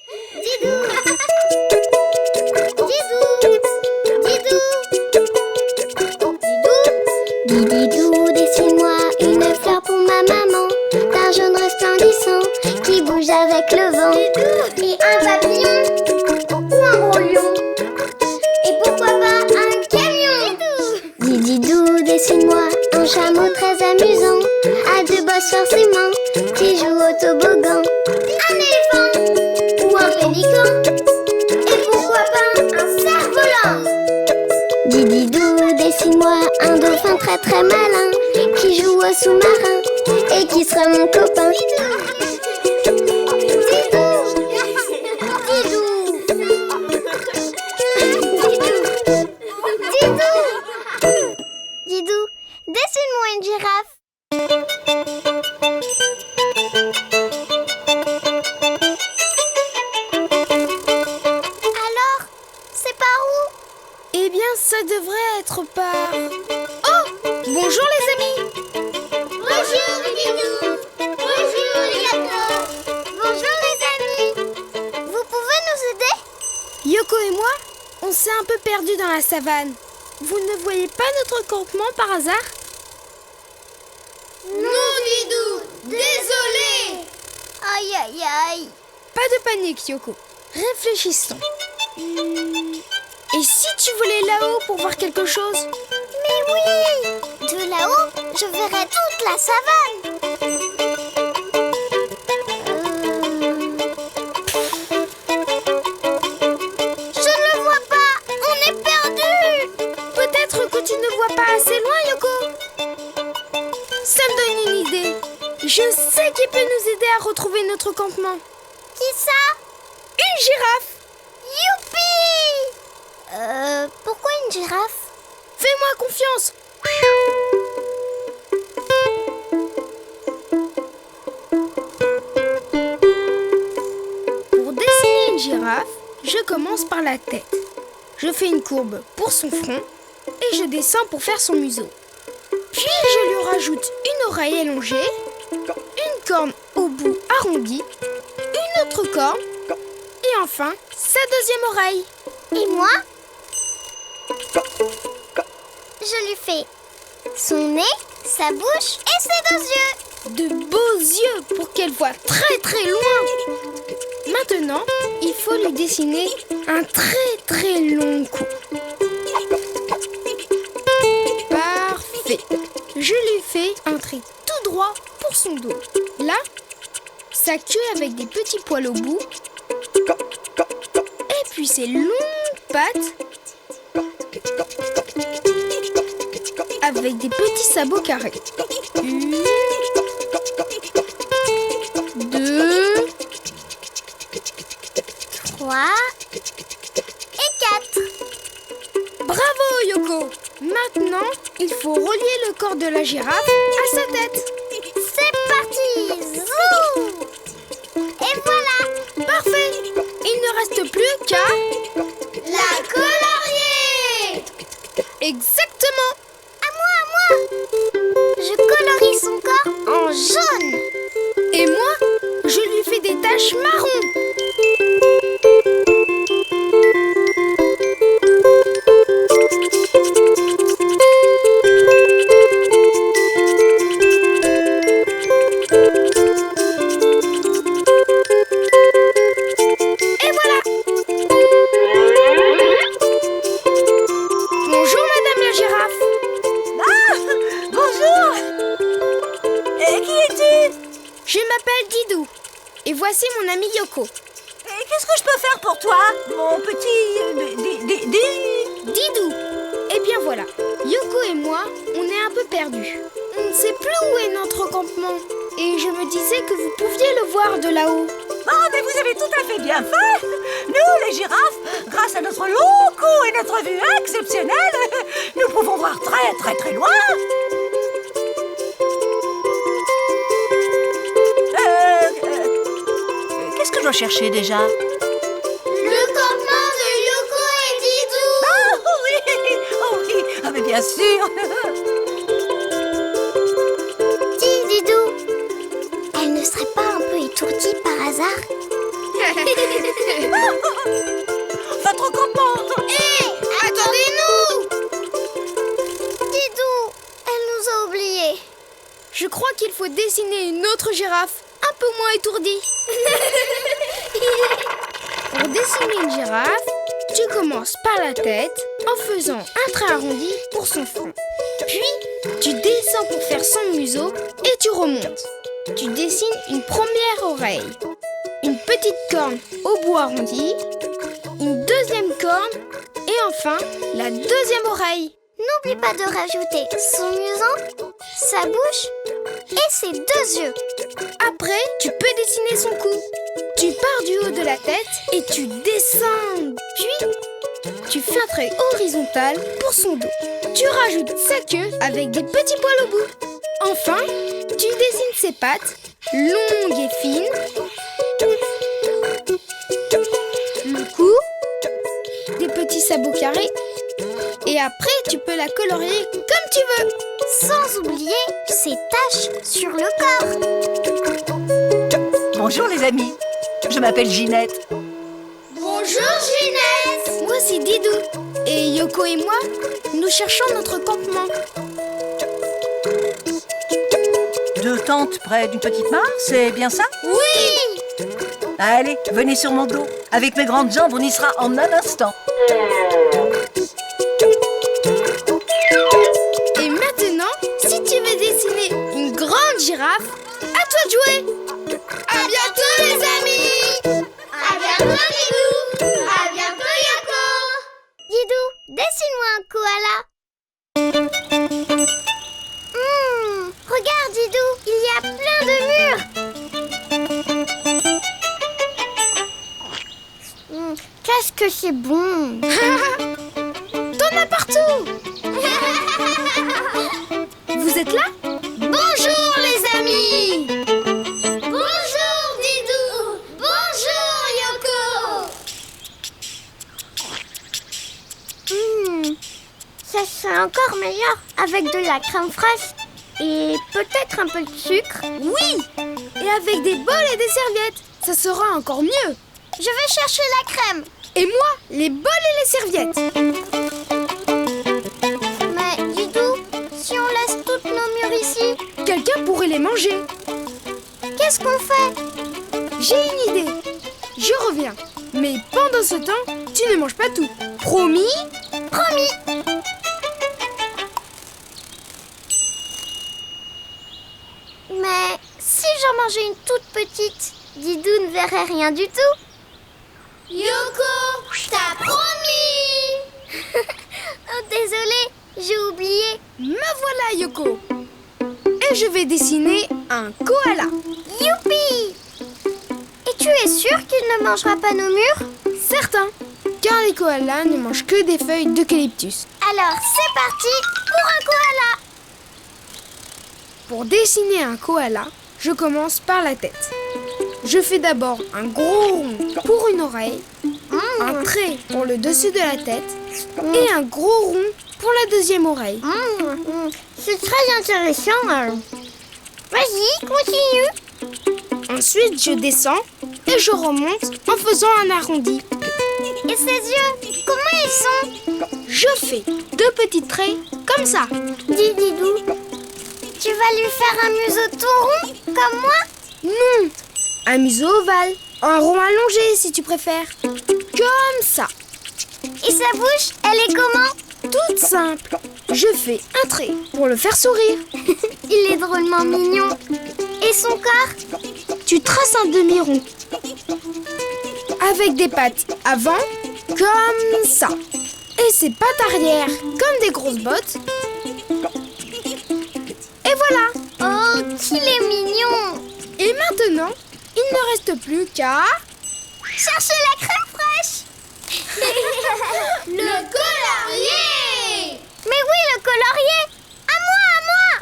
Didou, Didou, Didou, dessine-moi une fleur pour ma maman, d'un jaune resplendissant qui bouge avec le vent. Et un papillon ou un gros lion, et pourquoi pas un camion. Didou, dessine-moi un chameau très amusant, à deux bosses forcément, qui joue au toboggan. Un éléphant ou un pélican, et pourquoi pas un cerf-volant. Didou, dessine-moi un dauphin très très malin, qui joue au sous-marin et qui sera mon copain. Didou, dessine-moi une girafe. Alors, c'est par où? Eh bien, ça devrait être par... Oh! Bonjour les amis! Bonjour Didou. Bonjour les gâteaux. Bonjour les amis. Vous pouvez nous aider? Yoko et moi, on s'est un peu perdus dans la savane. Vous ne voyez pas notre campement par hasard? Non Didou, désolé. Aïe aïe aïe. Pas de panique, Yoko. Réfléchissons. Et si tu volais là-haut pour voir quelque chose? Mais oui, de là-haut, je verrai toute la savane. Je ne le vois pas, on est perdu. Peut-être que tu ne vois pas assez loin, Yoko. Ça me donne une idée. Je sais qui peut nous aider à retrouver notre campement. Qui ça? Une girafe! Youpi! Pourquoi une girafe? Fais-moi confiance. Pour dessiner une girafe, je commence par la tête. Je fais une courbe pour son front et je descends pour faire son museau. Puis je lui rajoute une oreille allongée, une corne au bout arrondi, une autre corne et enfin sa deuxième oreille. Et moi? Je lui fais son nez, sa bouche et ses deux yeux. De beaux yeux pour qu'elle voie très très loin. Maintenant, il faut lui dessiner un très très long cou. Parfait. Je lui fais un trait tout droit pour son dos. Là, sa queue avec des petits poils au bout. Et puis ses longues pattes avec des petits sabots carrés. 1, 2, 3 et 4. bravo Yoko! Maintenant, il faut relier le corps de la girafe à sa tête. C'est parti! Zou! Et voilà! Parfait! Il ne reste plus qu'à... La colorier! Exactement! À moi! Je colorie son corps en jaune. Et moi, je lui fais des taches marron. Et voilà! Bonjour, Madame la girafe. Bonjour. Et qui es-tu? Je m'appelle Didou. Et voici mon ami Yoko. Et qu'est-ce que je peux faire pour toi, mon petit... Didou! Eh bien voilà, Yoko et moi, on est un peu perdus. On ne sait plus où est notre campement. Et je me disais que vous pouviez le voir de là-haut. Oh, mais vous avez tout à fait bien fait. Nous, les girafes, grâce à notre long cou et notre vue exceptionnelle, nous pouvons voir très très très loin. Qu'est-ce que je dois chercher déjà? Le campement de Yoko et Didou. Oh oui, ah, mais bien sûr. Dis Didou, elle ne serait pas un peu étourdie par hasard? Votre campement. Hé, attendez-nous! Didou, elle nous a oubliés. Je crois qu'il faut dessiner une autre girafe, un peu moins étourdie. Pour dessiner une girafe, tu commences par la tête en faisant un trait arrondi pour son front. Puis, tu descends pour faire son museau et tu remontes. Tu dessines une première oreille, une petite corne au bout arrondi, une deuxième corne et enfin la deuxième oreille. N'oublie pas de rajouter son museau, sa bouche et ses 2 yeux. Après, tu peux dessiner son cou. Tu pars du haut de la tête et tu descends. Puis, tu fais un trait horizontal pour son dos. Tu rajoutes sa queue avec des petits poils au bout. Enfin, tu dessines ses pattes, longues et fines. Le cou, des petits sabots carrés. Et après, tu peux la colorier comme tu veux. Sans oublier ses taches sur le corps. Bonjour les amis, je m'appelle Ginette. Bonjour Ginette. Moi c'est Didou. Et Yoko et moi, nous cherchons notre campement. 2 tentes près d'une petite mare, c'est bien ça? Oui. Allez, venez sur mon dos. Avec mes grandes jambes, on y sera en un instant. Et maintenant, si tu veux dessiner une grande girafe, à toi de jouer. À bientôt les amis. À bientôt Didou. À bientôt Yoko. Didou, dessine-moi un koala. Regarde Didou, il y a plein de murs. Qu'est-ce que c'est bon. T'en as partout. Vous êtes là? Bonjour les amis. Bonjour Didou. Bonjour Yoko. Ça serait encore meilleur avec de la crème fraîche et peut-être un peu de sucre. Oui. Et avec des bols et des serviettes, ça sera encore mieux. Je vais chercher la crème. Et moi, les bols et les serviettes. Mais Didou, si on laisse toutes nos murs ici, Quelqu'un pourrait les manger. qu'est-ce qu'on fait? J'ai une idée. Je reviens. Mais pendant ce temps, tu ne manges pas tout. Promis? Promis. Mais si j'en mangeais une toute petite, Didou ne verrait rien du tout. Yoko, t'as promis. Oh, désolée, j'ai oublié. Me voilà, Yoko. Et je vais dessiner un koala. Youpi! Et tu es sûre qu'il ne mangera pas nos murs? Certain, car les koalas ne mangent que des feuilles d'eucalyptus. Alors c'est parti pour un koala. Pour dessiner un koala, je commence par la tête. Je fais d'abord un gros rond pour une oreille, un trait pour le dessus de la tête et un gros rond pour la deuxième oreille. C'est très intéressant. Vas-y, continue. Ensuite, je descends et je remonte en faisant un arrondi. Et ses yeux, comment ils sont? Je fais 2 petits traits comme ça. Dis Didou, tu vas lui faire un museau tout rond comme moi? Non, un museau ovale, un rond allongé si tu préfères. Comme ça. Et sa bouche, elle est comment? Toute simple. Je fais un trait pour le faire sourire. Il est drôlement mignon. Et son corps? Tu traces un demi-rond. Avec des pattes avant, comme ça. Et ses pattes arrière, comme des grosses bottes. Et voilà. Oh, qu'il est mignon. Et maintenant, il ne reste plus qu'à... Cherchez la crème fraîche. Le colorier. Mais oui, le colorier. À moi, à moi.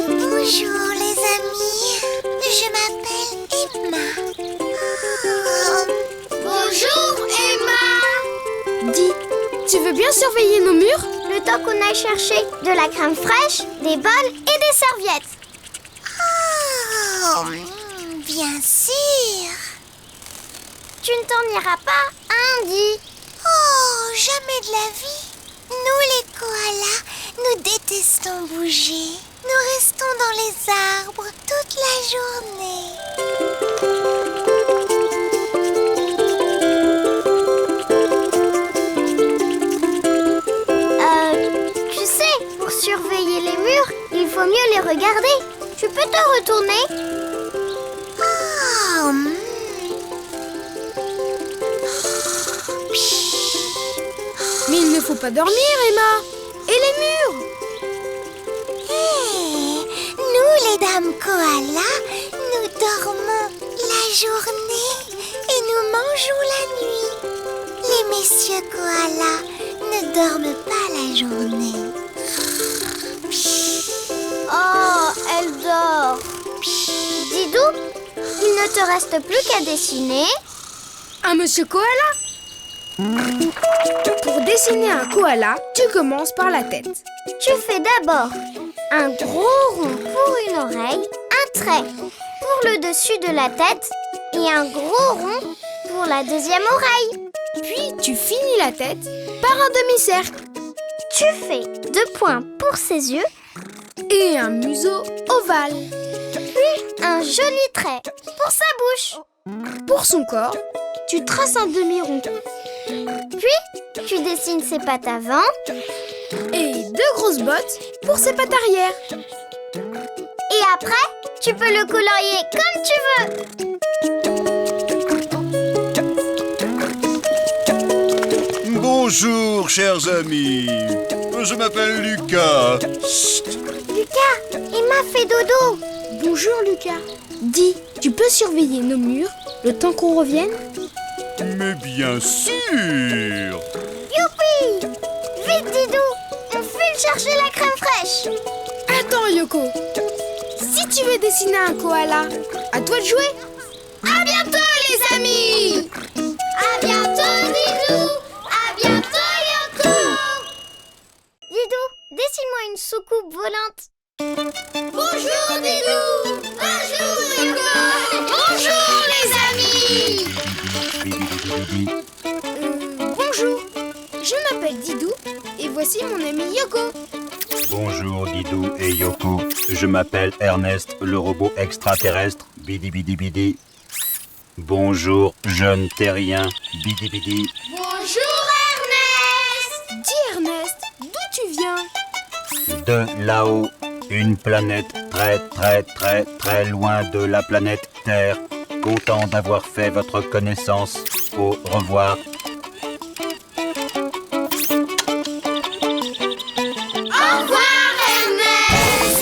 Bonjour les amis. Je m'appelle Emma. Bonjour, Emma. Dis, tu veux bien surveiller nos murs? Le temps qu'on aille chercher de la crème fraîche, des bols et des serviettes. Oh, bien sûr. Tu ne t'en iras pas, hein, Di? Oh, jamais de la vie. Nous, les koalas, nous détestons bouger. Nous restons dans les arbres toute la journée. Tu sais, pour surveiller les murs, il faut mieux les regarder. Tu peux te retourner? Oh, Mais il ne faut pas dormir, Emma. Et les murs? nous, les dames koalas, nous dormons la journée et nous mangeons la nuit. Les messieurs koalas ne dorment pas la journée. Oh, elle dort. Didou, il ne te reste plus qu'à dessiner. Un monsieur koala? Pour dessiner un koala, tu commences par la tête. Tu fais d'abord un gros rond pour une oreille, un trait pour le dessus de la tête et un gros rond pour la deuxième oreille. Puis tu finis la tête par un demi-cercle Tu fais 2 points pour ses yeux, et un museau ovale. puis un joli trait pour sa bouche. Pour son corps, tu traces un demi-rond Puis, tu dessines ses pattes avant. et 2 grosses bottes pour ses pattes arrière. Et après, tu peux le colorier comme tu veux. Bonjour, chers amis. Je m'appelle Lucas. Lucas, Emma fait dodo. Bonjour Lucas. Dis, tu peux surveiller nos murs le temps qu'on revienne? Mais bien sûr. Youpi! Vite, Didou, on file chercher la crème fraîche. Attends Yoko. Si tu veux dessiner un koala, à toi de jouer. À bientôt les amis. À bientôt, Didou. À bientôt, Yoko. Didou, dessine-moi une soucoupe volante. Bonjour, Didou. Bonjour, Yoko. Bonjour, les amis. Bonjour. Je m'appelle Didou et voici mon ami Yoko. Bonjour Didou et Yoko, je m'appelle Ernest, le robot extraterrestre, bidi bidi bidi. Bonjour jeune terrien, bidi bidi. Bonjour, Ernest. Dis Ernest, d'où tu viens? De là-haut, une planète très très très très loin de la planète Terre. Content d'avoir fait votre connaissance. Au revoir. Au revoir, Ernest.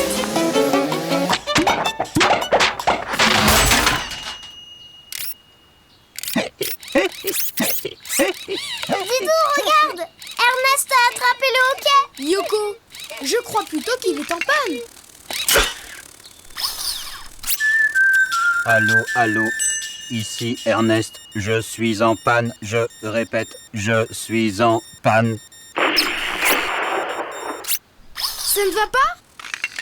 Didou, regarde. Ernest a attrapé le hoquet. Yoko, je crois plutôt qu'il est en panne. Allô, allô, ici Ernest, je suis en panne, je répète, je suis en panne. Ça ne va pas?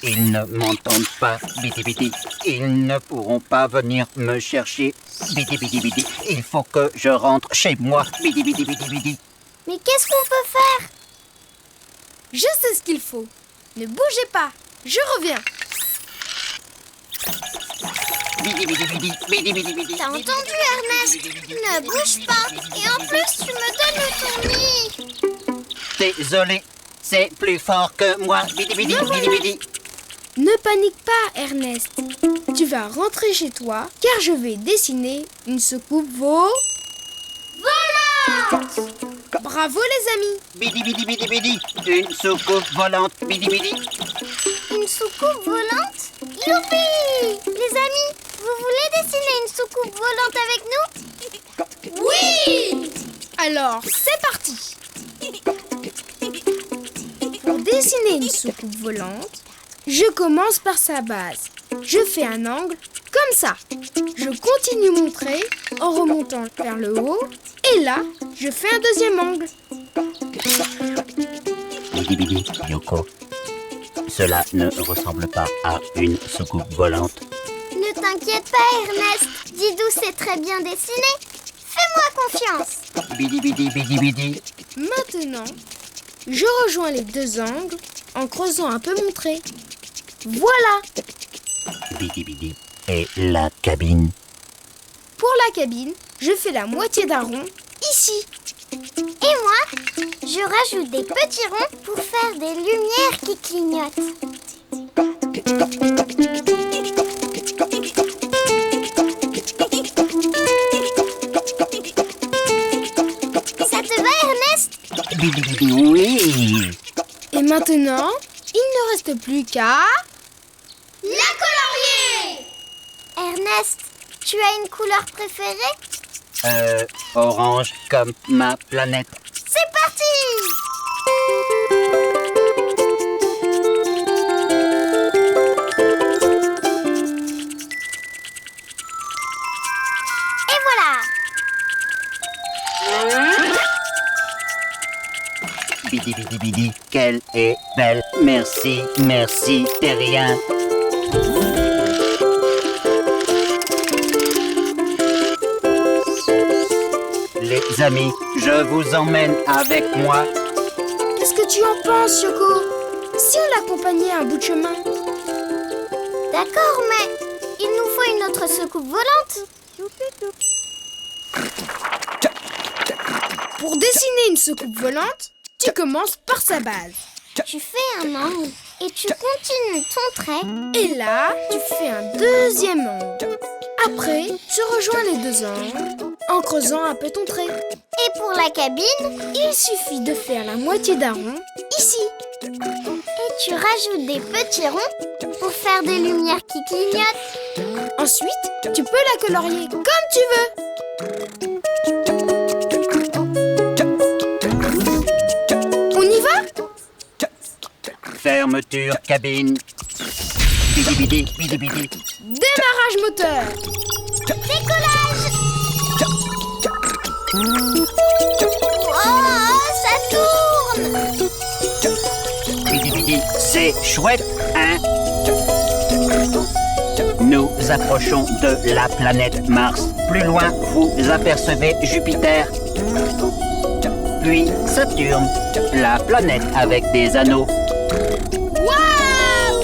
Ils ne m'entendent pas, bidi bidi. Ils ne pourront pas venir me chercher, bidi bidi bidi. Il faut que je rentre chez moi, bidi bidi bidi bidi. Mais qu'est-ce qu'on peut faire? Je sais ce qu'il faut. Ne bougez pas, je reviens. Bidi bidi bidi, bidi bidi bidi. T'as entendu, Ernest? Ne bouge pas. Et en plus, tu me donnes le tournis. Désolé, c'est plus fort que moi, bidi bidi bidi bidi. Ne panique pas, Ernest. Tu vas rentrer chez toi, car je vais dessiner une soucoupe volante. Bravo, les amis. Bidi bidi bidi bidi, une soucoupe volante, bidi bidi. Une soucoupe volante? Youpi! Les amis, vous voulez dessiner une soucoupe volante avec nous? Oui! Alors, c'est parti. Pour dessiner une soucoupe volante, je commence par sa base. Je fais un angle Comme ça. Je continue mon trait en remontant vers le haut. Et là, je fais un deuxième angle. Bidi bidi, Yoko. Cela ne ressemble pas à une soucoupe volante. Ne t'inquiète pas, Ernest. Didou sait très bien dessiner. Fais-moi confiance. Bidi bidi bidi bidi. Maintenant, je rejoins les deux angles en creusant un peu mon trait. Voilà. Bidi bidi. Et la cabine. Pour la cabine, je fais la moitié d'un rond ici. Et moi, je rajoute des petits ronds pour faire des lumières qui clignotent. Ça te va, Ernest? Bidi bidi, oui. Et maintenant, il ne reste plus qu'à... La colorier! Ernest, tu as une couleur préférée? Orange comme ma planète. C'est parti! Et voilà! Bidi bidi bidi, qu'elle est belle. Merci, merci, Terrien. Les amis, je vous emmène avec moi. Qu'est-ce que tu en penses, Yoko? Si on l'accompagnait un bout de chemin? D'accord, mais il nous faut une autre soucoupe volante. Pour dessiner une soucoupe volante, tu commences par sa base. Tu fais un angle et tu continues ton trait. Et là, tu fais un deuxième angle. Après, tu rejoins les deux angles en creusant un peu ton trait. Et pour la cabine, Il suffit de faire la moitié d'un rond ici. et tu rajoutes des petits ronds pour faire des lumières qui clignotent. Ensuite, tu peux la colorier comme tu veux. On y va? Fermeture cabine. Bidi bidi bidi bidi. Démarrage moteur. Décollage! Oh, ça tourne! Bidi bidi, c'est chouette, hein? Nous approchons de la planète Mars. Plus loin, vous apercevez Jupiter. Puis Saturne, la planète avec des anneaux. Waouh!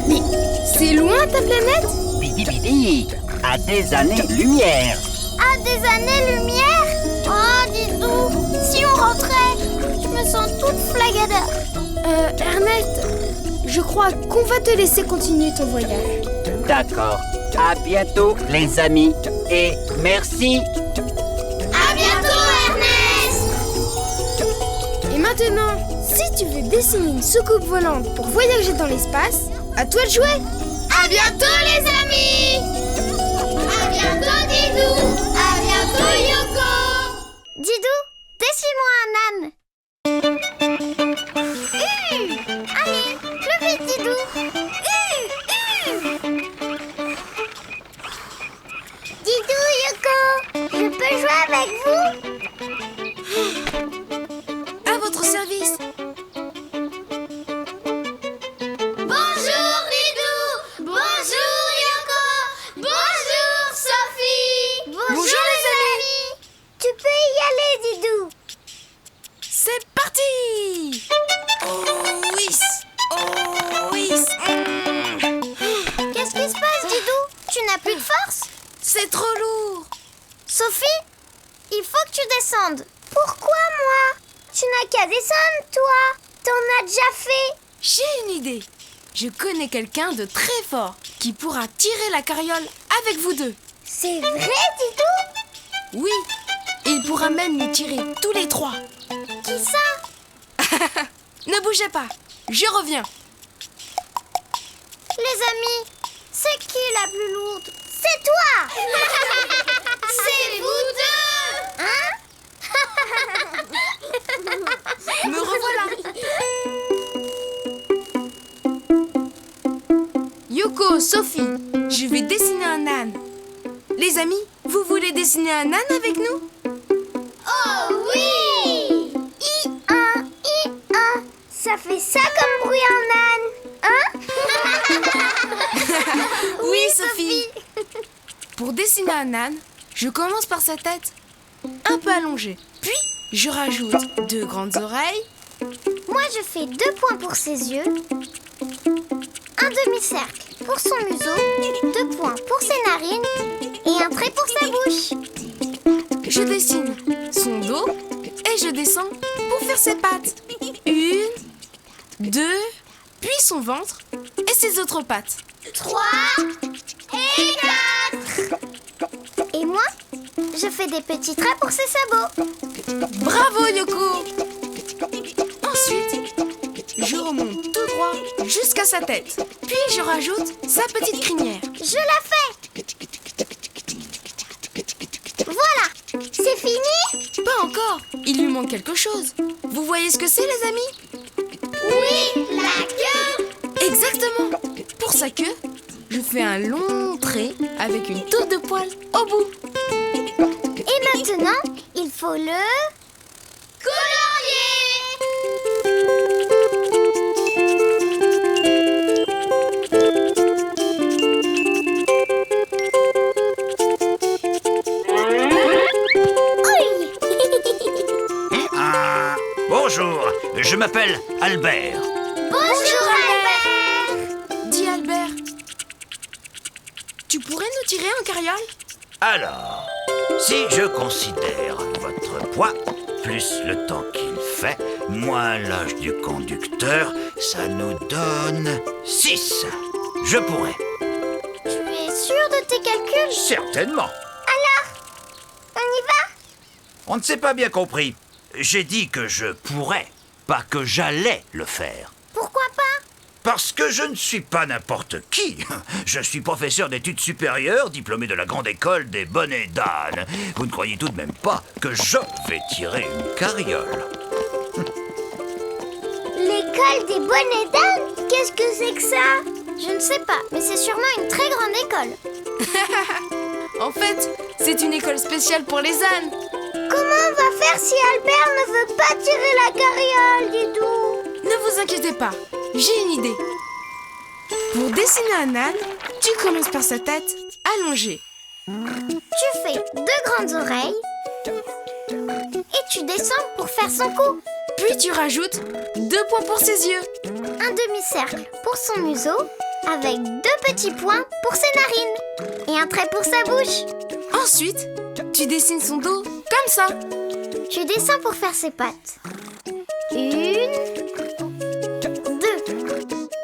Mais c'est loin ta planète? Bidi bidi, à des années-lumière. À des années-lumière? Oh, Didou, si on rentrait, je me sens toute flagada. Ernest, je crois qu'on va te laisser continuer ton voyage. D'accord. À bientôt, les amis. Et merci. À bientôt, Ernest! Et maintenant, si tu veux dessiner une soucoupe volante pour voyager dans l'espace, à toi de jouer. À bientôt, les amis! À bientôt, Didou! À bientôt, Yoko! Didou, dessine-moi un âne. Allez, plus vite, Didou! Didou, Yoko, je peux jouer avec vous? À votre service. Bonjour, Didou! Bonjour, Yoko! Bonjour, Sophie! Bonjour, les amis! Tu peux y aller, Didou! C'est parti! Oh oui! Oh oui! Qu'est-ce qui se passe, Didou? Tu n'as plus de force? C'est trop lourd! Sophie, il faut que tu descendes. Pourquoi moi? Tu n'as qu'à descendre, toi. T'en as déjà fait. J'ai une idée. Je connais quelqu'un de très fort qui pourra tirer la carriole avec vous deux. C'est vrai, Didou? Oui, il pourra même nous tirer tous les trois. Qui ça? Ne bougez pas, je reviens. Les amis, c'est qui la plus lourde? C'est toi. C'est vous deux. Hein? Me revoilà. Yoko, Yoko, Sophie, je vais dessiner un âne. Les amis, vous voulez dessiner un âne avec nous? Oh oui! I-1, I-1. Ça fait ça comme bruit un âne, hein? Oui, Sophie. Pour dessiner un âne, je commence par sa tête, un peu allongée. Puis, je rajoute 2 grandes oreilles. Moi, je fais 2 points pour ses yeux, un demi-cercle pour son museau, 2 points pour ses narines et un trait pour sa bouche. Je dessine son dos et je descends pour faire ses pattes. 1, 2, puis son ventre et ses autres pattes. 3 et 4. Et moi, je fais des petits traits pour ses sabots. Bravo, Yoko! Ensuite, je remonte tout droit jusqu'à sa tête. Puis je rajoute sa petite crinière. Je la fais. Voilà, c'est fini? Pas encore, il lui manque quelque chose. Vous voyez ce que c'est, les amis? Oui, la queue. Exactement. Pour sa queue, je fais un long trait avec une touffe de poils au bout. Et maintenant, il faut le colorier. Bonjour, je m'appelle Albert. Bonjour Albert. Dis Albert, tu pourrais nous tirer en carriole? Alors, si je considère votre poids, plus le temps qu'il fait, moins l'âge du conducteur, ça nous donne 6. Je pourrais. Tu es sûr de tes calculs? Certainement. On y va? On ne s'est pas bien compris. J'ai dit que je pourrais, pas que j'allais le faire. Pourquoi pas? Parce que je ne suis pas n'importe qui. Je suis professeur d'études supérieures, diplômé de la grande école des bonnets d'âne. Vous ne croyez tout de même pas que je vais tirer une carriole? L'école des bonnets d'âne? Qu'est-ce que c'est que ça? Je ne sais pas, mais c'est sûrement une très grande école. En fait, c'est une école spéciale pour les ânes. Comment on va faire si Albert ne veut pas tirer la carriole, Didou? Ne vous inquiétez pas, j'ai une idée. Pour dessiner un âne, tu commences par sa tête allongée. Tu fais 2 grandes oreilles et tu descends pour faire son cou. Puis tu rajoutes 2 points pour ses yeux. Un demi-cercle pour son museau avec 2 petits points pour ses narines et un trait pour sa bouche. Ensuite, tu dessines son dos comme ça. Tu descends pour faire ses pattes. 1, 2.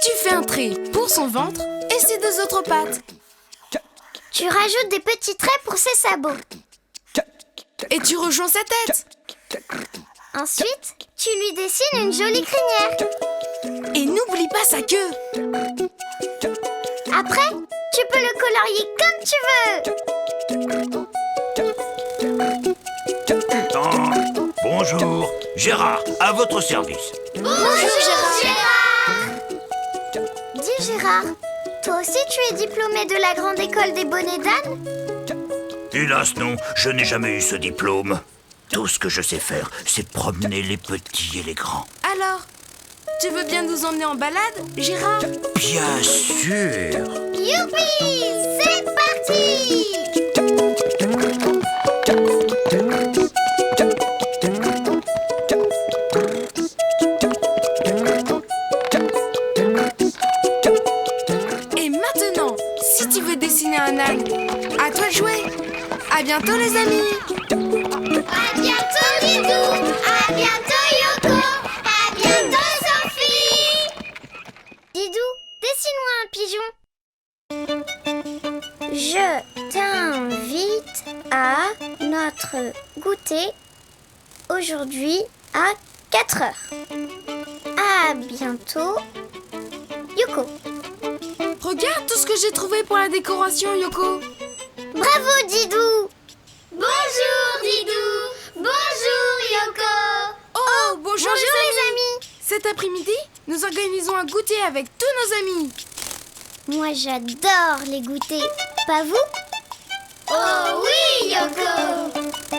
Tu fais un trait pour son ventre et ses 2 autres pattes. Tu rajoutes des petits traits pour ses sabots. Et tu rejoins sa tête. Ensuite, tu lui dessines une jolie crinière. Et n'oublie pas sa queue. Après, tu peux le colorier comme tu veux. Bonjour, Gérard, à votre service. Bonjour Gérard. Dis Gérard, toi aussi tu es diplômé de la grande école des bonnets d'âne? Hélas non, je n'ai jamais eu ce diplôme. Tout ce que je sais faire, c'est promener les petits et les grands. Alors, tu veux bien nous emmener en balade, Gérard? Bien sûr. Youpi! C'est parti! Et maintenant, si tu veux dessiner un âne, à toi de jouer. À bientôt les amis. À bientôt Didou! À bientôt Yoko! À bientôt Sophie! Didou, dessine-moi un pigeon. Je t'invite à notre goûter aujourd'hui à 4 heures. À bientôt, Yoko. Regarde tout ce que j'ai trouvé pour la décoration, Yoko. Bravo Didou! Bonjour Didou! Bonjour Yoko! Oh, bonjour les amis! Cet après-midi, nous organisons un goûter avec tous nos amis. Moi, j'adore les goûters. Pas vous? Oh oui, Yoko!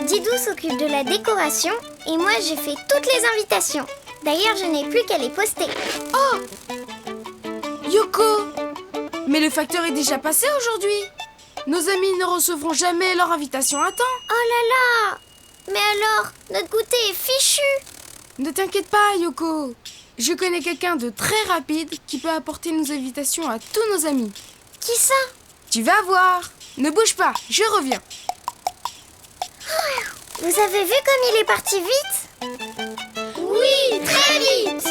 Didou s'occupe de la décoration et moi, je fais toutes les invitations. D'ailleurs, je n'ai plus qu'à les poster. Oh! Yoko! Mais le facteur est déjà passé aujourd'hui. Nos amis ne recevront jamais leur invitation à temps. Oh là là! Mais alors, notre goûter est fichu! Ne t'inquiète pas, Yoko. Je connais quelqu'un de très rapide qui peut apporter nos invitations à tous nos amis. Qui ça? Tu vas voir. Ne bouge pas, je reviens. Vous avez vu comme il est parti vite? Oui, très vite!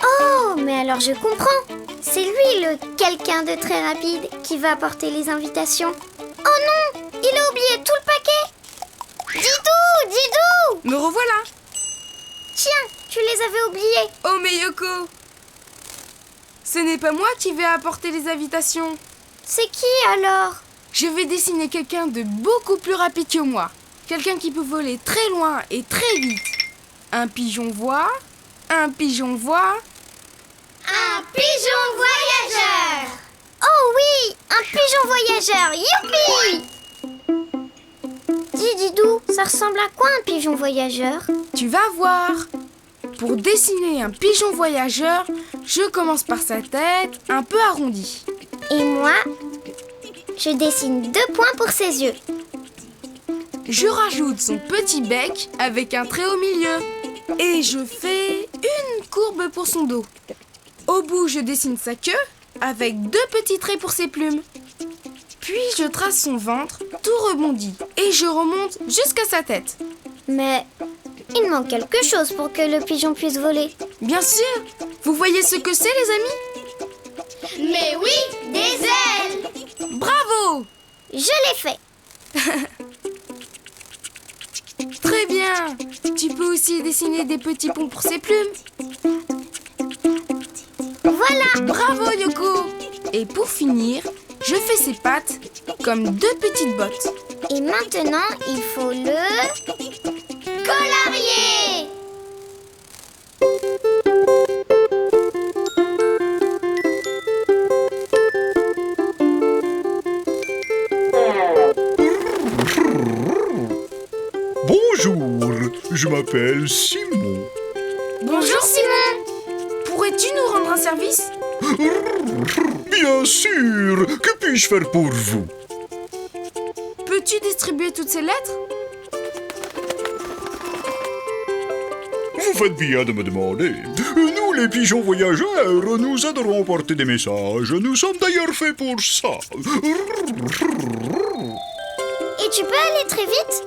Oh, mais alors je comprends. C'est lui le quelqu'un de très rapide qui va apporter les invitations. Oh non! Il a oublié tout le paquet! Didou! Didou! Me revoilà. Tiens, tu les avais oubliés. Oh mais Yoko, ce n'est pas moi qui vais apporter les invitations. C'est qui alors? Je vais dessiner quelqu'un de beaucoup plus rapide que moi. Quelqu'un qui peut voler très loin et très vite. Un pigeon voit, un pigeon voit. Un pigeon voyageur! Oh oui, un pigeon voyageur, youpi! Dis Didou, ça ressemble à quoi un pigeon voyageur? Tu vas voir. Pour dessiner un pigeon voyageur, je commence par sa tête un peu arrondie. Et moi, je dessine 2 points pour ses yeux. Je rajoute son petit bec avec un trait au milieu. Et je fais une courbe pour son dos. Au bout, je dessine sa queue avec 2 petits traits pour ses plumes. Puis je trace son ventre, tout rebondi. Et je remonte jusqu'à sa tête. Mais il manque quelque chose pour que le pigeon puisse voler. Bien sûr. Vous voyez ce que c'est, les amis? Mais oui, des ailes! Bravo! Je l'ai fait. Très bien. Tu peux aussi dessiner des petits ponts pour ses plumes. Voilà. Bravo, Yoko. Et pour finir, je fais ses pattes comme 2 petites bottes. Et maintenant, il faut le colorier. Bonjour, je m'appelle Simon. Bonjour, Simon. Pourrais-tu nous rendre un service? Bien sûr, que puis-je faire pour vous? Peux-tu distribuer toutes ces lettres? Vous faites bien de me demander. Nous, les pigeons voyageurs, nous adorons porter des messages. Nous sommes d'ailleurs faits pour ça. Et tu peux aller très vite?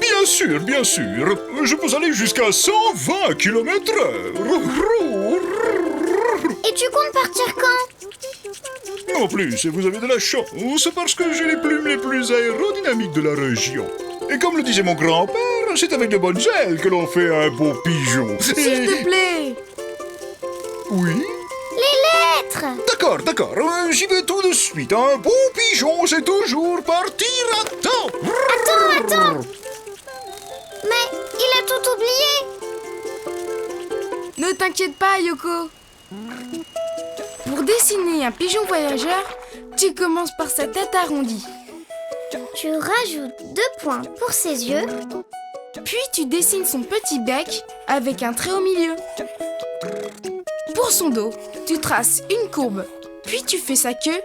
Bien sûr, bien sûr. Je peux aller jusqu'à 120 km/h. Et tu comptes partir quand? En plus, vous avez de la chance parce que j'ai les plumes les plus aérodynamiques de la région. Et comme le disait mon grand-père, c'est avec de bonnes ailes que l'on fait un beau pigeon. S'il te plaît. Oui? Les lettres! D'accord, j'y vais tout de suite. Un beau pigeon, c'est toujours partir à temps. Attends! Mais il a tout oublié! Ne t'inquiète pas, Yoko. Pour dessiner un pigeon voyageur, tu commences par sa tête arrondie. Tu rajoutes 2 points pour ses yeux. Puis tu dessines son petit bec avec un trait au milieu. Pour son dos, tu traces une courbe. Puis tu fais sa queue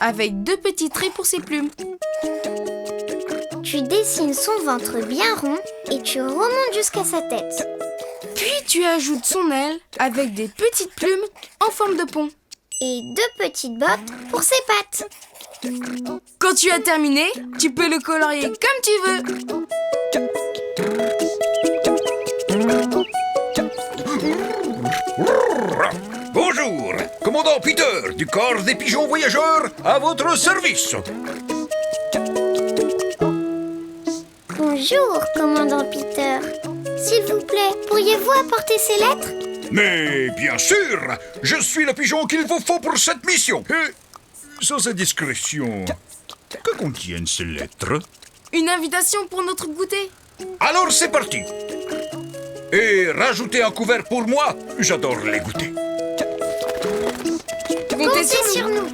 avec 2 petits traits pour ses plumes. Tu dessines son ventre bien rond et tu remontes jusqu'à sa tête. Puis tu ajoutes son aile avec des petites plumes en forme de pont. Et 2 petites bottes pour ses pattes. Quand tu as terminé, tu peux le colorier comme tu veux. Bonjour, commandant Peter du corps des pigeons voyageurs, à votre service. Bonjour, commandant Peter. S'il vous plaît, pourriez-vous apporter ces lettres? Mais bien sûr, je suis le pigeon qu'il vous faut pour cette mission. Et, sans indiscrétion, que contiennent ces lettres? Une invitation pour notre goûter. Alors c'est parti. Et rajoutez un couvert pour moi, j'adore les goûters. Comptez sur nous.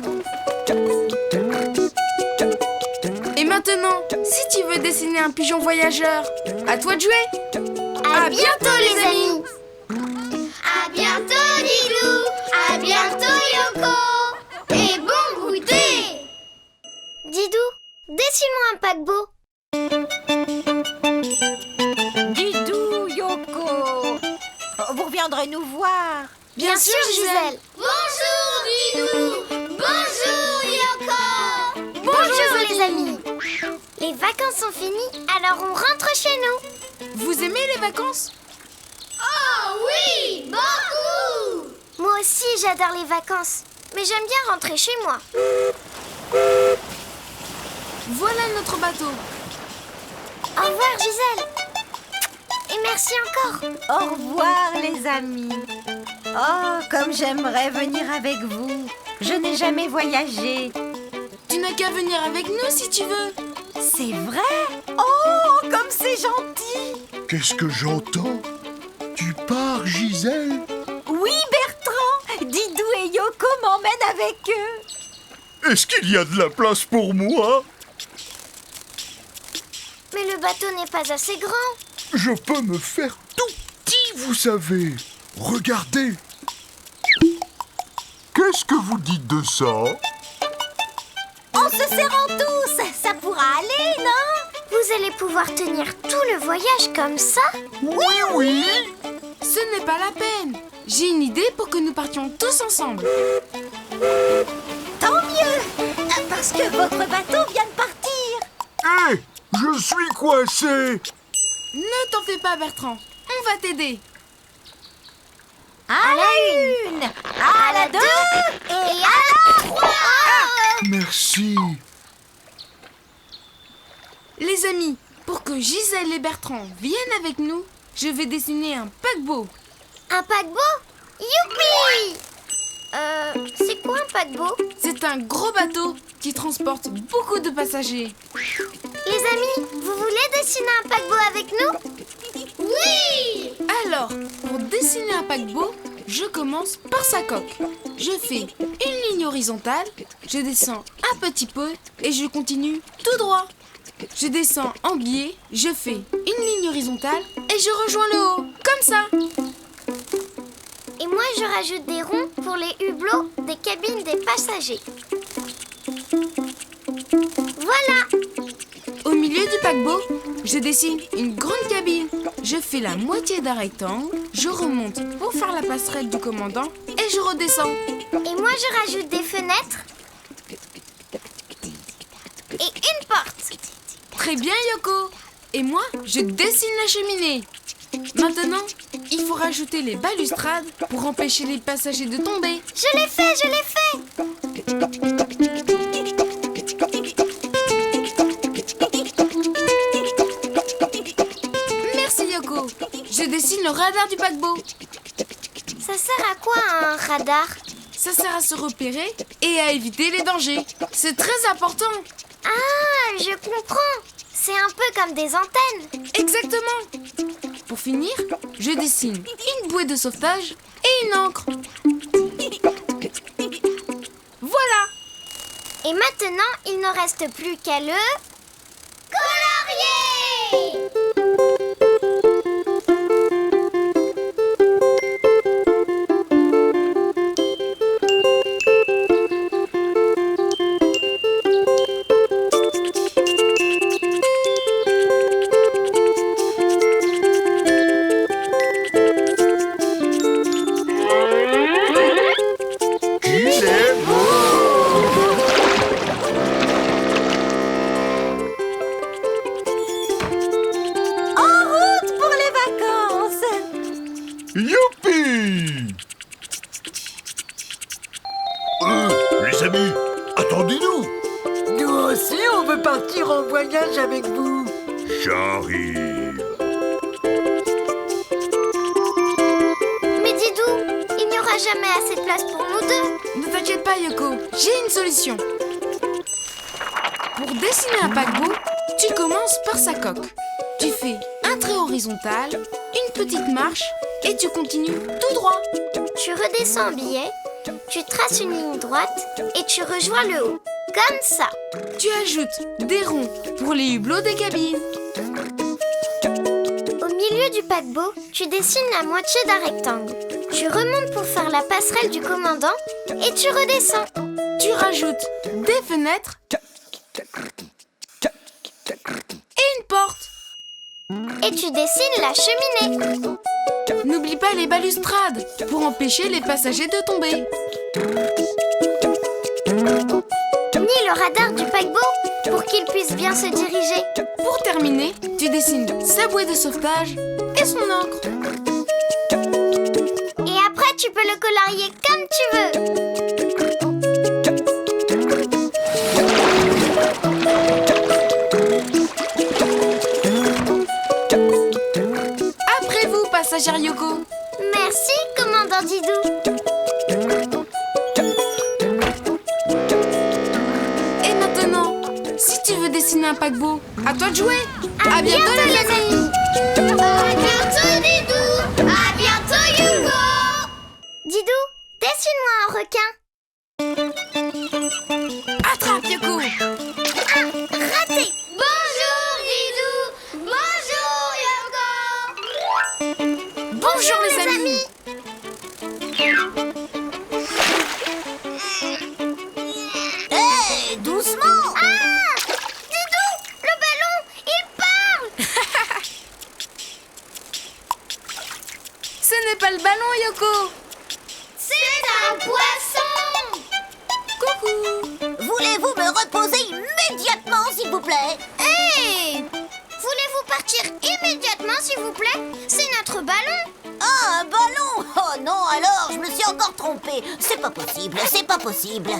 Et maintenant, si tu veux dessiner un pigeon voyageur, à toi de jouer. À bientôt les amis. À bientôt Didou. À bientôt Yoko. Et bon goûter. Didou, dessine-moi un paquebot. Didou, Yoko, vous reviendrez nous voir. Bien sûr Gisèle. Bonjour Didou. Bonjour Yoko. Bonjour les amis. Les vacances sont finies, alors on rentre chez nous. Vous aimez les vacances? Oh oui, beaucoup. Moi aussi j'adore les vacances, mais j'aime bien rentrer chez moi. Voilà notre bateau. Au revoir Gisèle. Et merci encore. Au revoir les amis. Oh, comme j'aimerais venir avec vous. Je n'ai jamais voyagé. Tu n'as qu'à venir avec nous si tu veux. C'est vrai? Oh, comme c'est gentil. Qu'est-ce que j'entends? Tu pars, Gisèle? Oui, Bertrand. Didou et Yoko m'emmènent avec eux. Est-ce qu'il y a de la place pour moi? Mais le bateau n'est pas assez grand. Je peux me faire tout petit, vous savez. Regardez. Qu'est-ce que vous dites de ça? En se serrant tous, ça pourra aller, non? Vous allez pouvoir tenir tout le voyage comme ça? Oui. Ce n'est pas la peine. J'ai une idée pour que nous partions tous ensemble. Tant mieux, parce que votre bateau vient de partir. Hé, je suis coincé. Ne t'en fais pas, Bertrand. On va t'aider. À la une, à la deux et à la trois. Merci. Les amis, pour que Gisèle et Bertrand viennent avec nous, je vais dessiner un paquebot. Un paquebot? Youpi! C'est quoi un paquebot? C'est un gros bateau qui transporte beaucoup de passagers. Les amis, vous voulez dessiner un paquebot avec nous? Oui! Alors, pour dessiner un paquebot, je commence par sa coque. Je fais une ligne horizontale, je descends un petit peu et je continue tout droit. Je descends en biais, je fais une ligne horizontale et je rejoins le haut, comme ça. Et moi, je rajoute des ronds pour les hublots des cabines des passagers. Voilà! Au milieu du paquebot, je dessine une grande cabine. Je fais la moitié d'un rectangle, je remonte pour faire la passerelle du commandant et je redescends. Et moi, je rajoute des fenêtres et une porte. Très bien, Yoko. Et moi, je dessine la cheminée. Maintenant, il faut rajouter les balustrades pour empêcher les passagers de tomber. Je l'ai fait! Merci, Yoko. Je dessine le radar du paquebot. Ça sert à quoi un radar? Ça sert à se repérer et à éviter les dangers. C'est très important. Ah, je comprends. C'est un peu comme des antennes. Exactement. Pour finir, je dessine une bouée de sauvetage et une encre. Voilà. Et maintenant, il ne reste plus qu'à le colorier. Youpi! Les amis, attendez-nous! Nous aussi, on veut partir en voyage avec vous. J'arrive. Mais Didou, il n'y aura jamais assez de place pour nous deux. Ne t'inquiète pas, Yoko, j'ai une solution. Pour dessiner un paquebot, tu commences par sa coque. Tu fais un trait horizontal, une petite marche et tu continues tout droit. Tu redescends en billet tu traces une ligne droite et tu rejoins le haut, comme ça. Tu ajoutes des ronds pour les hublots des cabines. Au milieu du paquebot, tu dessines la moitié d'un rectangle. Tu remontes pour faire la passerelle du commandant et tu redescends. Tu rajoutes des fenêtres et une porte. Et tu dessines la cheminée. N'oublie pas les balustrades pour empêcher les passagers de tomber. Ni le radar du paquebot pour qu'il puisse bien se diriger. Pour terminer, tu dessines sa bouée de sauvetage et son encre. Et après, tu peux le colorier comme tu veux. Après vous, passagère Yoko. Merci, commandant Didou. Et maintenant, si tu veux dessiner un paquebot, à toi de jouer. À bientôt les amis. À bientôt Didou. À bientôt Yoko. Didou, dessine-moi un requin. Attrape Yoko. Raté. Bonjour Didou. Bonjour Yoko. Bonjour les amis. Hé, doucement! Ah, Didou, le ballon, il parle. Ce n'est pas le ballon Yoko. C'est un poisson. Coucou. Voulez-vous me reposer immédiatement, s'il vous plaît? Hé, voulez-vous partir immédiatement, s'il vous plaît? C'est notre ballon. Ah, un ballon! Oh non, alors, je me suis encore trompée. C'est pas possible, c'est pas possible.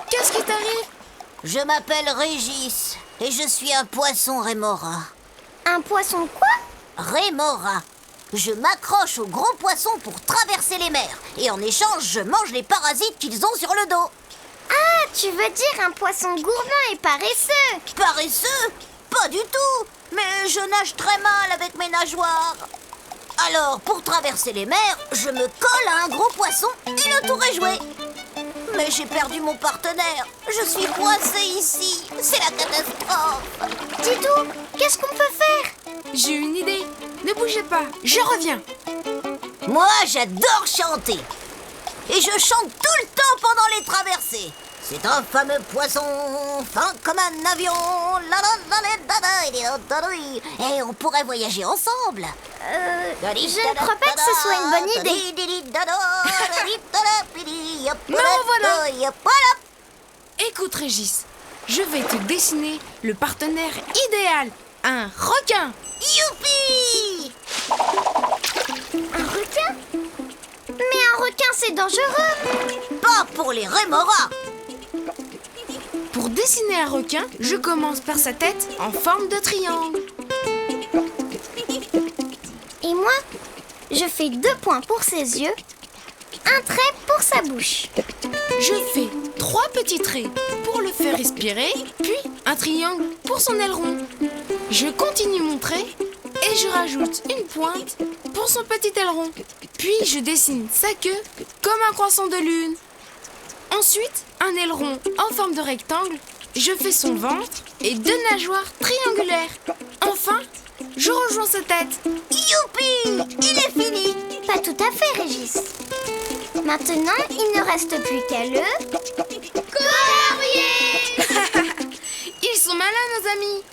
Qu'est-ce qui t'arrive? Je m'appelle Régis et je suis un poisson rémora. Un poisson quoi? Rémora. Je m'accroche aux gros poissons pour traverser les mers. Et en échange, je mange les parasites qu'ils ont sur le dos. Ah, tu veux dire un poisson gourmand et paresseux? Paresseux? Pas du tout. Mais je nage très mal avec mes nageoires. Alors, pour traverser les mers, je me colle à un gros poisson et le tour est joué. Mais j'ai perdu mon partenaire. Je suis coincée ici. C'est la catastrophe. Didou, qu'est-ce qu'on peut faire? J'ai une idée. Ne bougez pas, je reviens. Moi, j'adore chanter. Et je chante tout le temps pendant les traversées. C'est un fameux poisson, fin comme un avion. Et on pourrait voyager ensemble. Je ne crois pas que ce soit une bonne idée. Me revoilà. Écoute Régis, je vais te dessiner le partenaire idéal. Un requin. Youpi! Un requin? Mais un requin, c'est dangereux. Pas pour les rémoras. Pour dessiner un requin, je commence par sa tête en forme de triangle. Et moi, je fais 2 points pour ses yeux, un trait pour sa bouche. Je fais 3 petits traits pour le faire respirer, puis un triangle pour son aileron. Je continue mon trait et je rajoute une pointe pour son petit aileron. Puis je dessine sa queue comme un croissant de lune. Ensuite, un aileron en forme de rectangle. Je fais son ventre et 2 nageoires triangulaires. Enfin, je rejoins sa tête. Youpi! Il est fini. Pas tout à fait, Régis. Maintenant, il ne reste plus qu'à le... colorier. Ils sont malins, nos amis.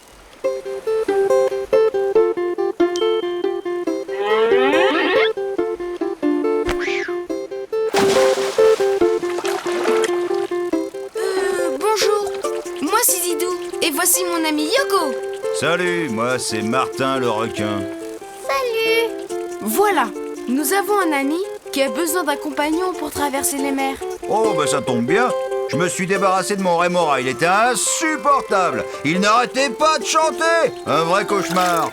Bonjour, moi c'est Didou et voici mon ami Yoko. Salut, moi c'est Martin le requin. Salut. Voilà, nous avons un ami qui a besoin d'un compagnon pour traverser les mers. Oh, bah ça tombe bien. Je me suis débarrassé de mon rémora, il était insupportable. Il n'arrêtait pas de chanter. Un vrai cauchemar.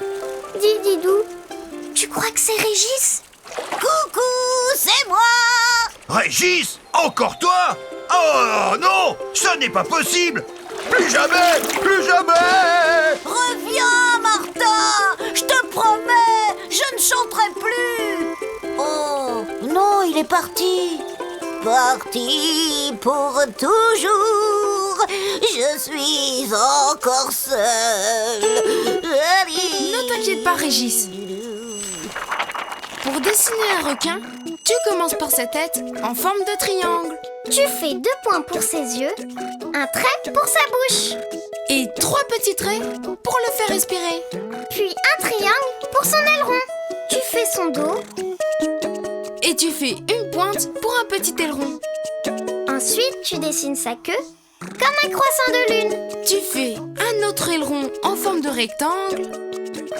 Dis, Didou, tu crois que c'est Régis? Coucou, c'est moi. Régis, encore toi? Oh non, ce n'est pas possible. Plus jamais, plus jamais. Reviens, Martin. Je te promets, je ne chanterai plus. Oh, non, il est parti. Parti pour toujours. Je suis encore seule. Ne t'inquiète pas, Régis. Pour dessiner un requin, tu commences par sa tête en forme de triangle. Tu fais 2 points pour ses yeux, un trait pour sa bouche, Et 3 petits traits pour le faire respirer. puis un triangle pour son aileron. Tu fais son dos, Et tu fais une pointe pour un petit aileron. ensuite tu dessines sa queue comme un croissant de lune. Tu fais un autre aileron en forme de rectangle,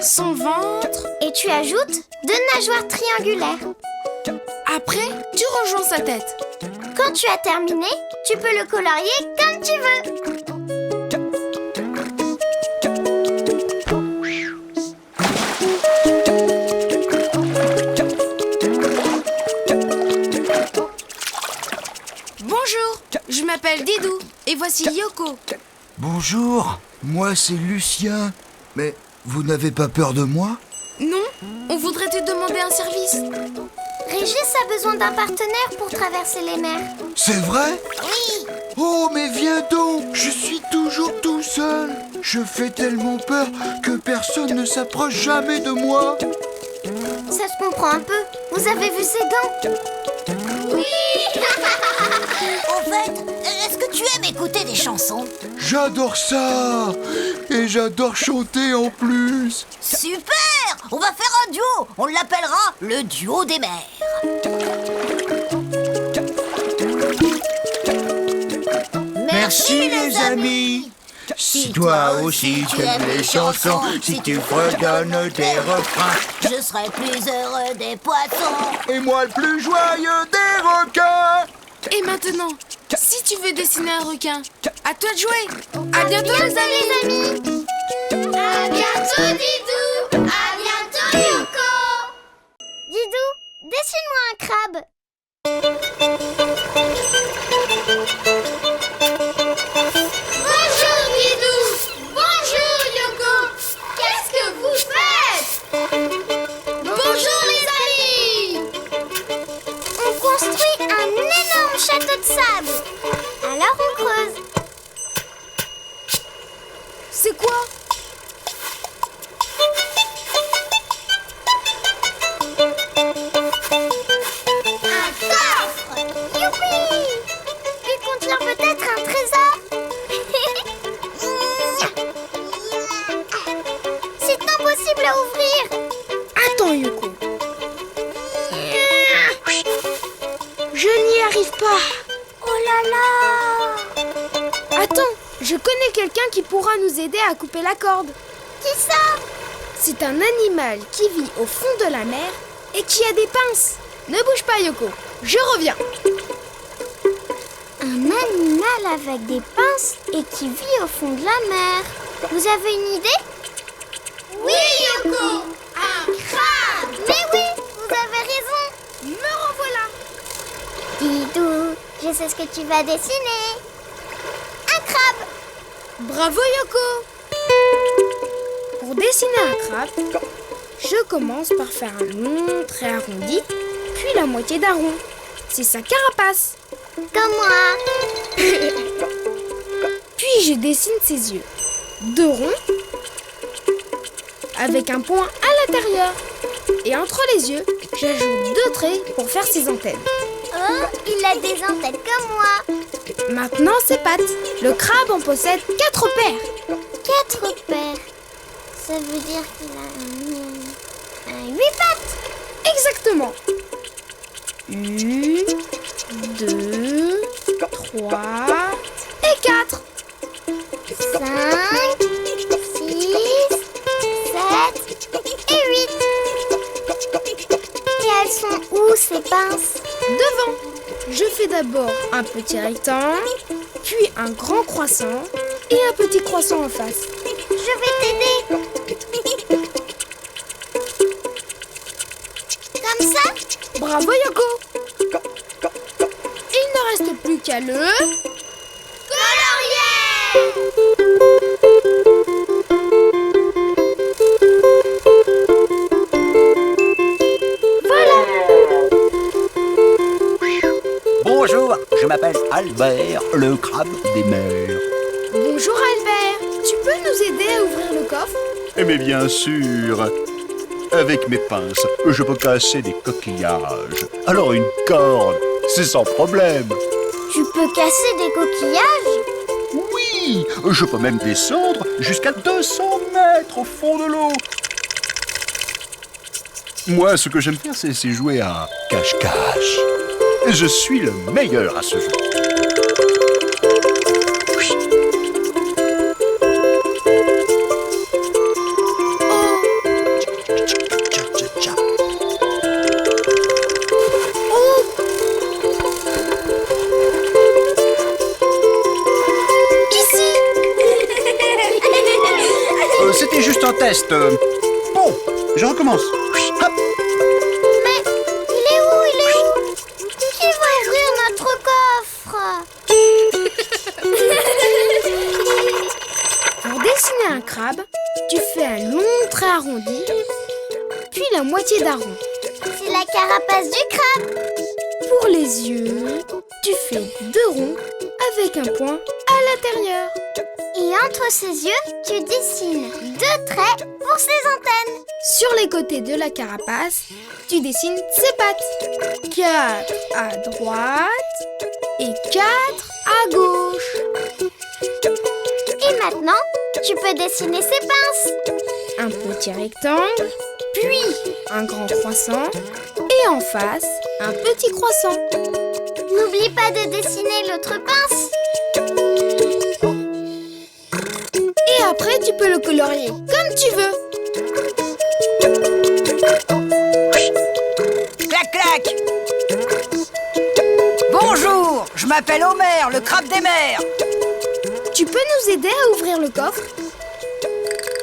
son ventre. Et tu ajoutes 2 nageoires triangulaires. Après, tu rejoins sa tête. Quand tu as terminé, tu peux le colorier comme tu veux. Bonjour, je m'appelle Didou et voici Yoko. Bonjour, moi c'est Lucien. Mais vous n'avez pas peur de moi? Non, on voudrait te demander un service. Régis a besoin d'un partenaire pour traverser les mers. C'est vrai? Oui. Oh, mais viens donc! Je suis toujours tout seul. Je fais tellement peur que personne ne s'approche jamais de moi. Ça se comprend un peu. Vous avez vu ses dents? Oui. Au fait, est-ce que tu aimes écouter des chansons? J'adore ça! Et j'adore chanter en plus. Super! On va faire un duo. On l'appellera le duo des mers. Merci les amis. Si toi aussi tu aimes les chansons, si tu fredonnes des refrains, je serai plus heureux des poissons. et moi le plus joyeux des requins. Et maintenant, si tu veux dessiner un requin, à toi de jouer. À bientôt les amis. À bientôt Didou. À bientôt Yoko. Didou, dessine-moi un crabe. Bonjour Didou. Bonjour Yoko. Qu'est-ce que vous faites? Bonjour les amis. On construit un énorme château de sable. Alors on creuse. C'est quoi? Un coffre. Youpi. Il contient peut-être un trésor. C'est impossible à ouvrir. Attends, Yoko. Je n'y arrive pas. Oh là là. Attends, je connais quelqu'un qui pourra nous aider à couper la corde. Qui ça? C'est un animal qui vit au fond de la mer et qui a des pinces. Ne bouge pas, Yoko. Je reviens. Un animal avec des pinces et qui vit au fond de la mer. Vous avez une idée? Oui, Yoko. Un crabe. Mais oui, vous avez raison. Me revoilà. Didou, je sais ce que tu vas dessiner. Un crabe. Bravo, Yoko. Pour dessiner un crabe, je commence par faire un long trait arrondi, puis la moitié d'un rond. C'est sa carapace. Comme moi. Puis je dessine ses yeux. 2 ronds, avec un point à l'intérieur. Et entre les yeux, j'ajoute 2 traits pour faire ses antennes. Oh, il a des antennes comme moi. Maintenant, ses pattes. Le crabe en possède 4 paires. 4 paires. Ça veut dire qu'il a un 8 pattes. Exactement. 1, 2, 3 et 4. 5, 6, 7 et 8. Et elles sont où ces pinces? Devant. Je fais d'abord un petit rectangle, puis un grand croissant et un petit croissant en face. Je vais t'aider. Comme ça? Bravo, Yoko. Il ne reste plus qu'à le... Colorier! Voilà. Moi, je m'appelle Albert, le crabe des mers. Bonjour Albert, tu peux nous aider à ouvrir le coffre? Eh mais bien sûr. Avec mes pinces, je peux casser des coquillages. Alors une corde, c'est sans problème. Tu peux casser des coquillages? Oui, je peux même descendre jusqu'à 200 mètres au fond de l'eau. Moi, ce que j'aime faire, c'est jouer à cache-cache. Je suis le meilleur à ce jeu. C'était juste un test. Bon, je recommence. Hop. Mais il est où? Qui va ouvrir notre coffre? Pour dessiner un crabe, tu fais un long trait arrondi, puis la moitié d'un rond. C'est la carapace du crabe. Pour les yeux, tu fais 2 ronds avec un point à l'intérieur. Et entre ses yeux, tu dessines 2 traits pour ses antennes. Sur les côtés de la carapace, tu dessines ses pattes. 4 à droite et 4 à gauche. Et maintenant, tu peux dessiner ses pinces. Un petit rectangle, puis un grand croissant et en face, un petit croissant. N'oublie pas de dessiner l'autre pince. Et après, tu peux le colorier comme tu veux. Clac, clac. Bonjour, je m'appelle Homer, le crabe des mers. Tu peux nous aider à ouvrir le coffre?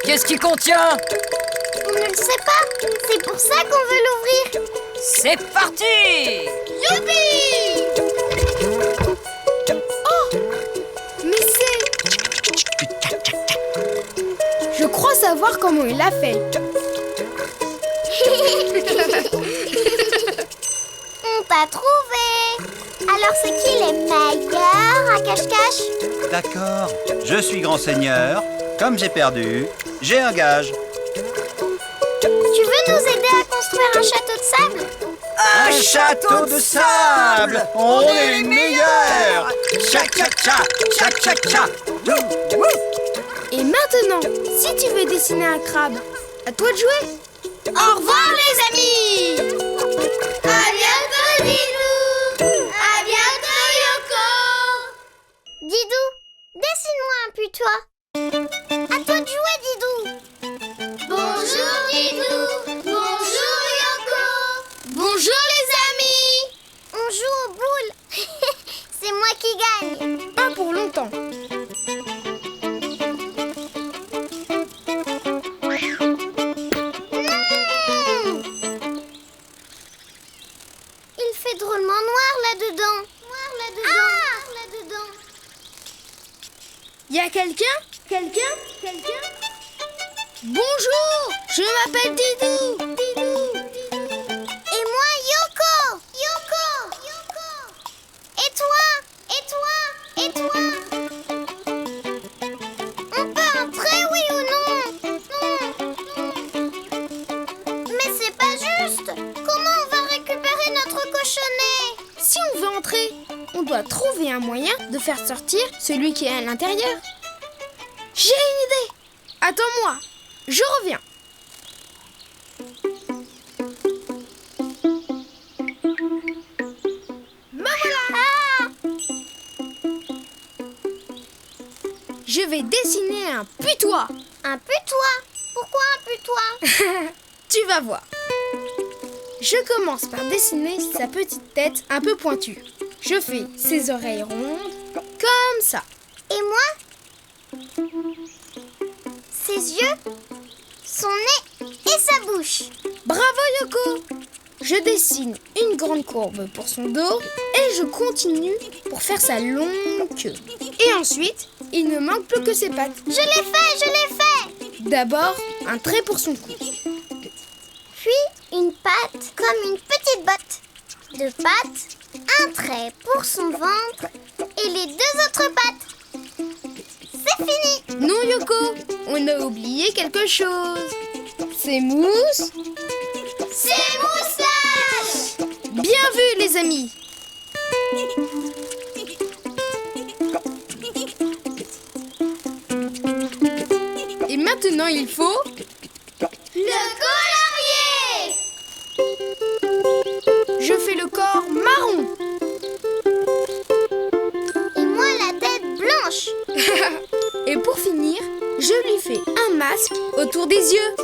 Qu'est-ce qu'il contient? On ne le sait pas. C'est pour ça qu'on veut l'ouvrir. C'est parti! Youpi! Oh! Mais c'est... Je crois savoir comment il l'a fait. On t'a trouvé. Alors c'est qui les meilleurs à cache-cache? D'accord, je suis grand seigneur. Comme j'ai perdu, j'ai un gage. Tu veux nous aider à construire un château de sable? Un château de sable! On est les meilleurs! Cha-cha-cha! Cha-cha-cha! Et maintenant, si tu veux dessiner un crabe, à toi de jouer. Au revoir les amis! À bientôt Didou! À bientôt Yoko! Didou, dessine-moi un putois. À toi de jouer Didou! Bonjour Didou! Bonjour Yoko! Bonjour les amis! On joue aux boules. C'est moi qui gagne. Pas pour longtemps. Il fait drôlement noir là-dedans. Y a quelqu'un? Bonjour, je m'appelle Didou. Et moi Yoko! Et toi? On peut entrer, oui ou non? Mais c'est pas juste. Comment on va récupérer notre cochonnet? Si on veut entrer, on doit trouver un moyen de faire sortir celui qui est à l'intérieur. J'ai une idée. Attends-moi, je reviens. Me voilà. Je vais dessiner un putois. Un putois? Pourquoi un putois? Tu vas voir. Je commence par dessiner sa petite tête un peu pointue. Je fais ses oreilles rondes, comme ça. Et moi? Ses yeux, son nez et sa bouche. Bravo Yoko! Je dessine une grande courbe pour son dos et je continue pour faire sa longue queue. Et ensuite, il ne manque plus que ses pattes. Je l'ai fait! D'abord, un trait pour son cou. Puis, une patte comme une petite botte. 2 pattes un trait pour son ventre et les 2 autres pattes. C'est fini. Non, Yoko, on a oublié quelque chose. C'est mousse. C'est moustache. Bien vu, les amis. Et maintenant, il faut... Le colorier. Je fais le corps marron. Et moi la tête blanche. Et pour finir, je lui fais un masque autour des yeux.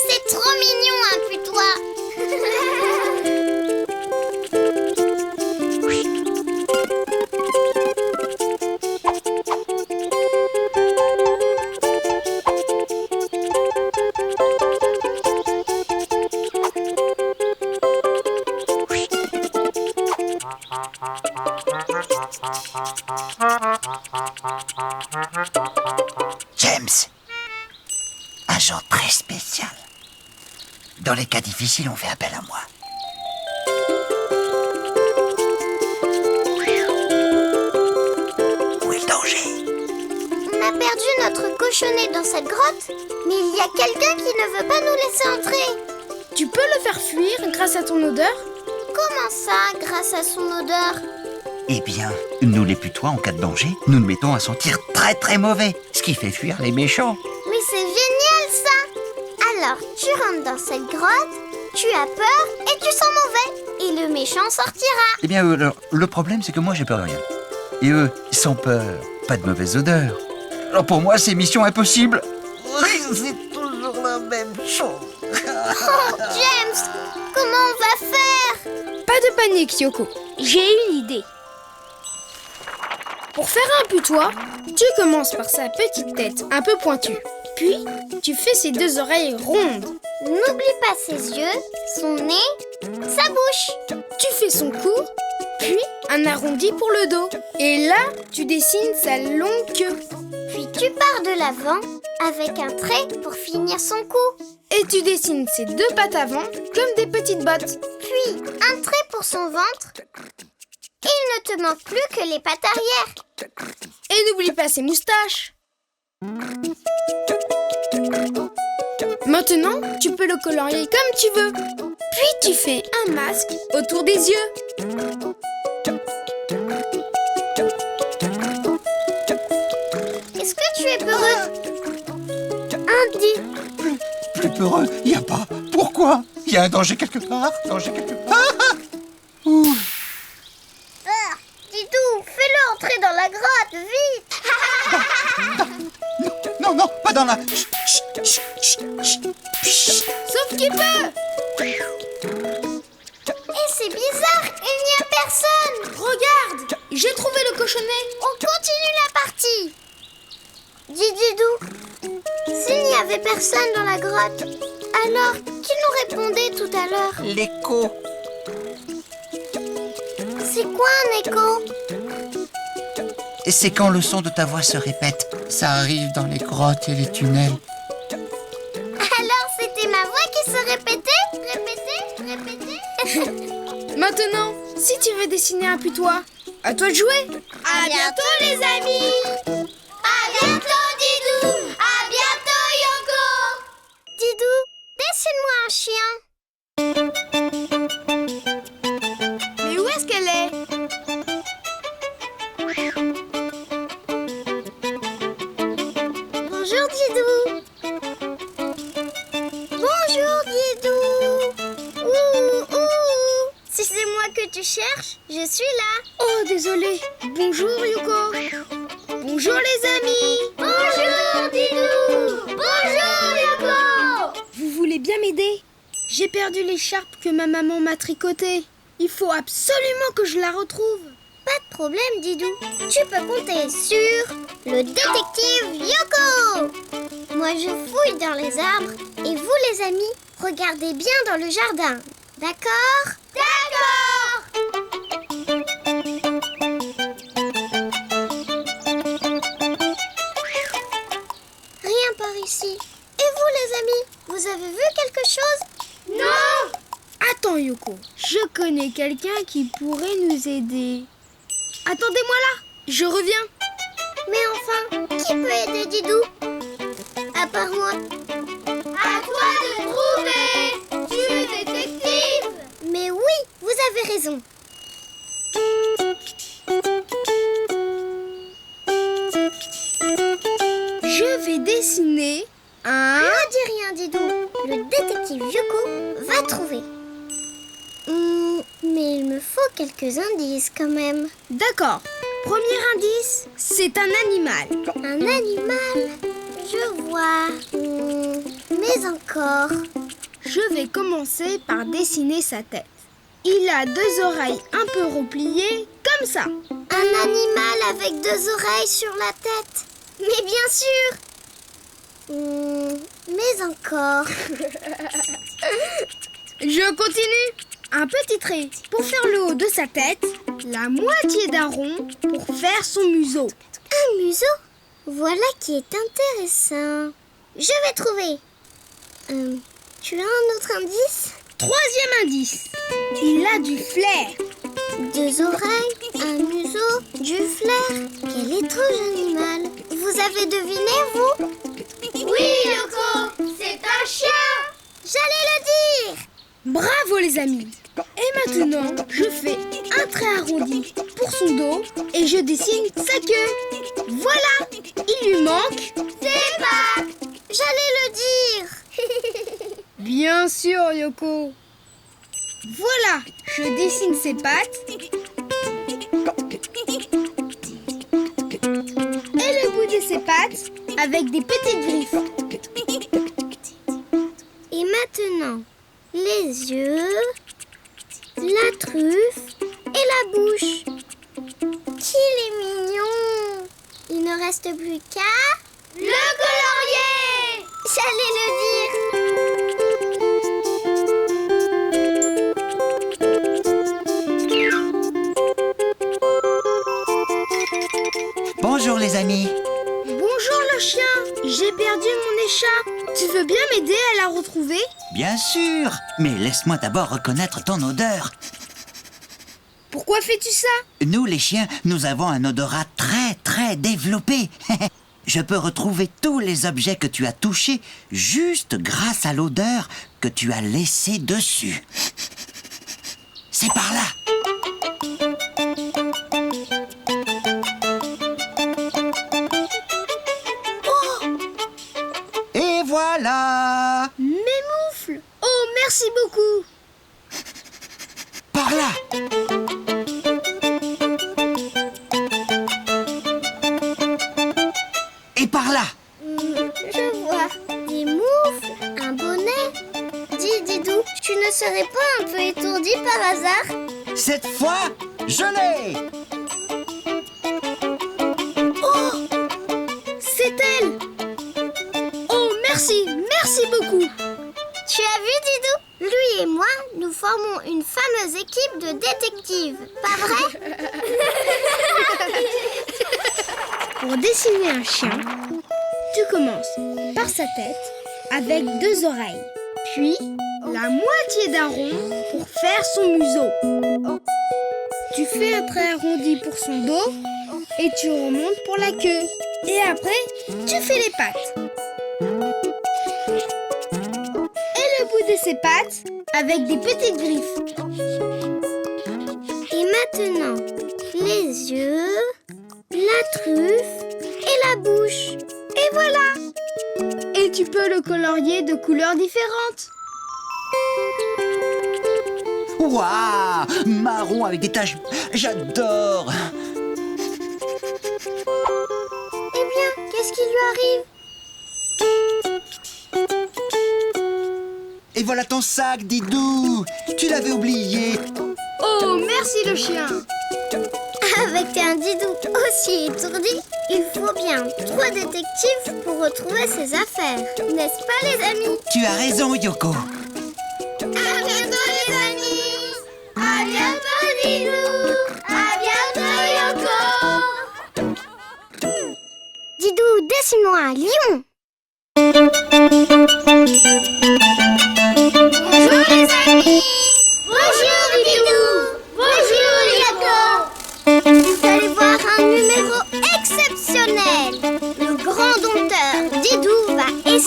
C'est trop mignon un putois. James, un genre très spécial. Dans les cas difficiles, on fait appel à moi. Où est le danger? On a perdu notre cochonnet dans cette grotte, mais il y a quelqu'un qui ne veut pas nous laisser entrer. Tu peux le faire fuir grâce à ton odeur? Comment ça, grâce à son odeur? Eh bien, nous les putois, en cas de danger, nous nous mettons à sentir très très mauvais, ce qui fait fuir les méchants. Mais c'est génial ça. Alors, tu rentres dans cette grotte, tu as peur et tu sens mauvais. Et le méchant sortira. Eh bien, le problème, c'est que moi, j'ai peur de rien. Et eux, sans peur, pas de mauvaise odeur. Alors pour moi, c'est mission impossible. C'est toujours la même chose. Oh, James, comment on va faire? Pas de panique, Yoko. J'ai une idée. Pour faire un putois, tu commences par sa petite tête un peu pointue. Puis, tu fais ses 2 oreilles rondes. N'oublie pas ses yeux, son nez, sa bouche. Tu fais son cou, puis un arrondi pour le dos. Et là, tu dessines sa longue queue. Puis tu pars de l'avant avec un trait pour finir son cou. Et tu dessines ses 2 pattes avant comme des petites bottes. Puis un trait pour son ventre. Et il ne te manque plus que les pattes arrière. Et n'oublie pas ses moustaches. Maintenant, tu peux le colorier comme tu veux. Puis tu fais un masque autour des yeux. Est-ce que tu es peureux? Dis. Plus peureux, y a pas. Pourquoi? Y a un danger quelque part? Ouh. Didou, fais-le entrer dans la grotte, vite. Non, pas dans la... Sauf qu'il peut. Et c'est bizarre, il n'y a personne. Regarde, j'ai trouvé le cochonnet. On continue la partie. Dis Didou, s'il n'y avait personne dans la grotte, alors qui nous répondait tout à l'heure? L'écho. C'est quoi un écho? Et c'est quand le son de ta voix se répète. Ça arrive dans les grottes et les tunnels. Alors c'était ma voix qui se répétait? Maintenant, si tu veux dessiner un putois, à toi de jouer. À bientôt les amis. À bientôt Didou. À bientôt Yoko. Didou, dessine-moi un chien. Mais où est-ce qu'elle est? Bonjour Didou. Bonjour Didou. Ouh. Si c'est moi que tu cherches, je suis là. Oh, désolé. Bonjour, Yoko. Bonjour, les amis. Bonjour Didou. Bonjour Yoko. Vous voulez bien m'aider? J'ai perdu l'écharpe que ma maman m'a tricotée. Il faut absolument que je la retrouve. Pas de problème Didou. Tu peux compter sur le détective Yoko. Moi je fouille dans les arbres et vous les amis, regardez bien dans le jardin. D'accord? D'accord. Rien par ici. Et vous les amis, vous avez vu quelque chose? Non! Attends Yoko, je connais quelqu'un qui pourrait nous aider. Attendez-moi là, je reviens. Mais enfin, qui peut aider Didou? À part moi. À toi de trouver! Tu es détective! Mais oui, vous avez raison. Je vais dessiner un... Ne dis rien, Didou. Le détective Yoko va trouver. Mais il me faut quelques indices quand même. D'accord. Premier indice, c'est un animal. Un animal? Je vois. Mais encore. Je vais commencer par dessiner sa tête. Il a 2 oreilles un peu repliées, comme ça. Un animal avec 2 oreilles sur la tête. Mais bien sûr. Mais encore. Je continue. Un petit trait pour faire le haut de sa tête, la moitié d'un rond pour faire son museau. Un museau? Voilà qui est intéressant. Je vais trouver. Tu as un autre indice? 3e indice. Il a du flair. 2 oreilles, un museau, du flair. Quel étrange animal. Vous avez deviné, vous? Oui, Yoko, c'est un chien. J'allais le dire. Bravo les amis. Et maintenant, je fais un trait arrondi pour son dos et je dessine sa queue. Voilà, il lui manque ses pattes. J'allais le dire. Bien sûr, Yoko. Voilà, je dessine ses pattes. Et le bout de ses pattes avec des petites griffes. Et maintenant, les yeux, la truffe et la bouche. Qu'il est mignon. Il ne reste plus qu'à... le colorier. J'allais le dire. Bonjour les amis. Bonjour le chien. J'ai perdu mon écharpe. Tu veux bien m'aider à la retrouver? Bien sûr, mais laisse-moi d'abord reconnaître ton odeur. Pourquoi fais-tu ça? Nous les chiens, nous avons un odorat très développé. Je peux retrouver tous les objets que tu as touchés juste grâce à l'odeur que tu as laissée dessus. C'est par là. Et voilà. Mes moufles. Oh, merci beaucoup. Par là. Et par là. Je vois des moufles, un bonnet. Dis, Didou, tu ne serais pas un peu étourdi par hasard? Cette fois, je l'ai. Oh, c'est elle. Oh, merci beaucoup. Tu as vu, Didou? Lui et moi, nous formons une fameuse équipe de détectives. Pas vrai? Pour dessiner un chien, tu commences par sa tête avec 2 oreilles, puis la moitié d'un rond pour faire son museau. Tu fais un trait arrondi pour son dos et tu remontes pour la queue. Et après, tu fais les pattes. Et le bout de ses pattes avec des petites griffes. Et maintenant, les yeux, la truffe et la bouche. Et voilà. Et tu peux le colorier de couleurs différentes. Waouh, marron avec des taches. J'adore. Eh bien, qu'est-ce qui lui arrive? Et voilà ton sac, Didou. Tu l'avais oublié. Oh, merci le chien. Avec un Didou aussi étourdi, il faut bien 3 détectives pour retrouver ses affaires. N'est-ce pas, les amis? Tu as raison, Yoko. À bientôt, les amis. À bientôt, Didou. À bientôt, Yoko. Didou, dessine-moi un lion. Bonjour, les amis. Bonjour, Didou.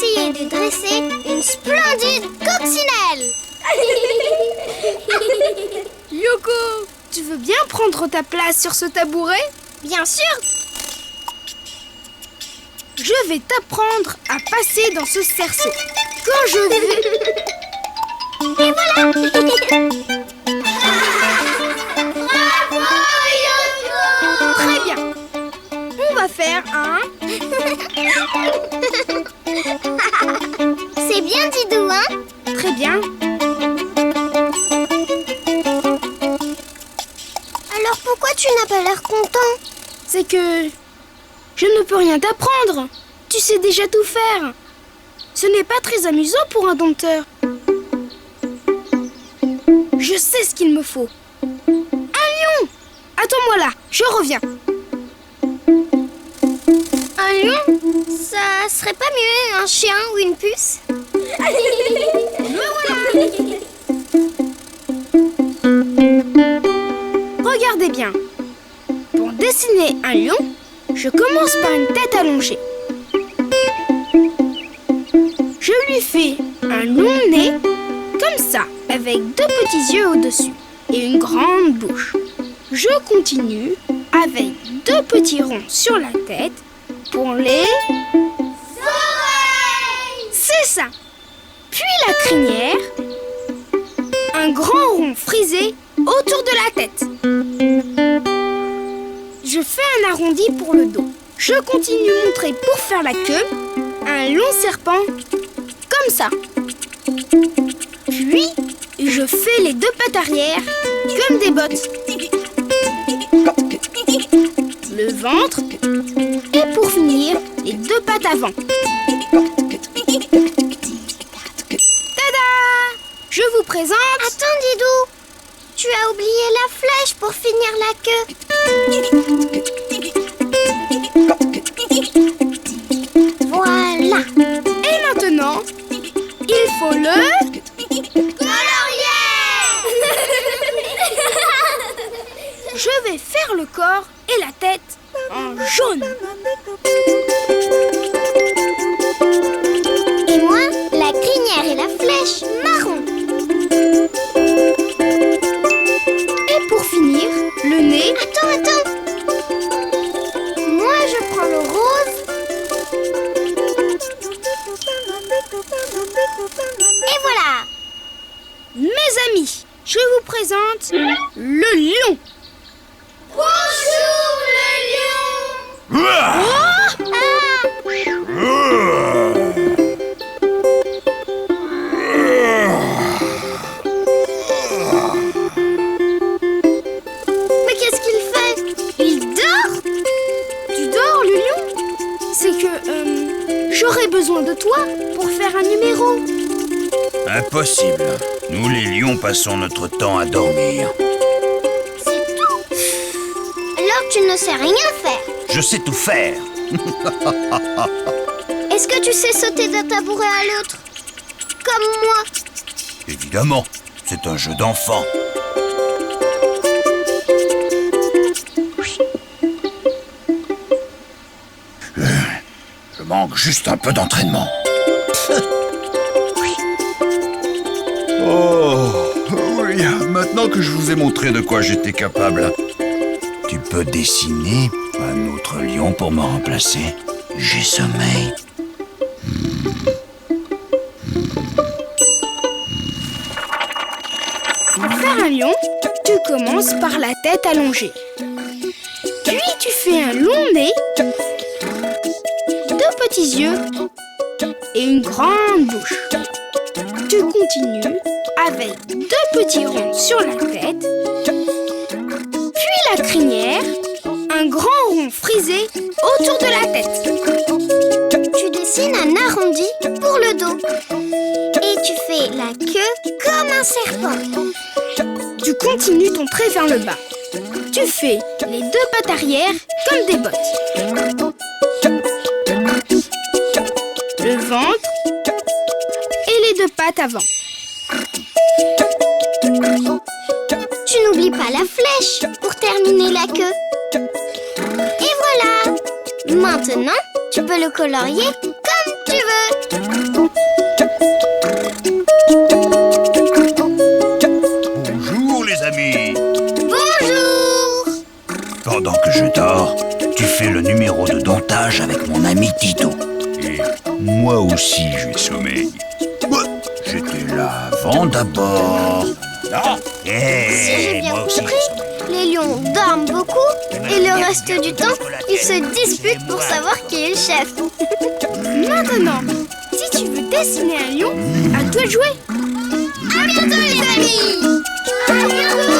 essayer de dresser une splendide coccinelle. Yoko, tu veux bien prendre ta place sur ce tabouret? Bien sûr. Je vais t'apprendre à passer dans ce cerceau. Quand je vais... Et voilà. Bravo, Yoko! Très bien. On va faire un... C'est bien, Didou, hein? Très bien. Alors pourquoi tu n'as pas l'air content? C'est que... je ne peux rien t'apprendre. Tu sais déjà tout faire. Ce n'est pas très amusant pour un dompteur. Je sais ce qu'il me faut. Un lion! Attends-moi là, je reviens. Un lion? Ça serait pas mieux un chien ou une puce? Me voilà! Regardez bien. Pour dessiner un lion, je commence par une tête allongée. Je lui fais un long nez, comme ça, avec 2 petits yeux au-dessus et une grande bouche. Je continue avec 2 petits ronds sur la tête pour les... oreilles! C'est ça! Puis la crinière, un grand rond frisé autour de la tête. Je fais un arrondi pour le dos. Je continue à montrer pour faire la queue un long serpent, comme ça. Puis, je fais les 2 pattes arrière comme des bottes. Le ventre et pour finir, les 2 pattes avant. Tada! Je vous présente... Attends, Didou, tu as oublié la flèche pour finir la queue. Voilà. Et maintenant, il faut le... colorier. Je vais faire le corps et la tête en jaune. Et moi, la crinière et la flèche marron. Et pour finir, le nez... Attends. Moi, je prends le rose. Et voilà. Mes amis, je vous présente le lion. Bonjour, le lion. Mais qu'est-ce qu'il fait? Il dort? Tu dors, le lion? C'est que j'aurais besoin de toi pour faire un numéro. Impossible. Nous, les lions, passons notre temps à dormir. C'est tout. Alors tu ne sais rien faire. Je sais tout faire. Est-ce que tu sais sauter d'un tabouret à l'autre? Comme moi. Évidemment, c'est un jeu d'enfant. Je manque juste un peu d'entraînement. Oh, oui, maintenant que je vous ai montré de quoi j'étais capable. Tu peux dessiner un autre lion pour me remplacer? J'ai sommeil. Pour faire un lion, tu commences par la tête allongée. Puis tu fais un long nez, 2 petits yeux et une grande bouche. Tu continues avec 2 petits ronds sur la tête, puis la crinière, un grand rond frisé autour de la tête. Tu dessines un arrondi pour le dos. Et tu fais la queue comme un serpent. Tu continues ton trait vers le bas. Tu fais les 2 pattes arrière comme des bottes. Le ventre et les 2 pattes avant. Tu n'oublies pas la flèche pour terminer la queue. Et voilà. Maintenant, tu peux le colorier comme tu veux. Bonjour les amis. Bonjour. Pendant que je dors, tu fais le numéro de domptage avec mon ami Tito. Et moi aussi j'ai sommeil. J'étais là avant d'abord. Ah, Si j'ai bien compris, les lions dorment beaucoup et le reste du temps, ils se disputent pour savoir qui est le chef. Maintenant, si tu veux dessiner un lion, à toi de jouer. À bientôt les amis. À bientôt.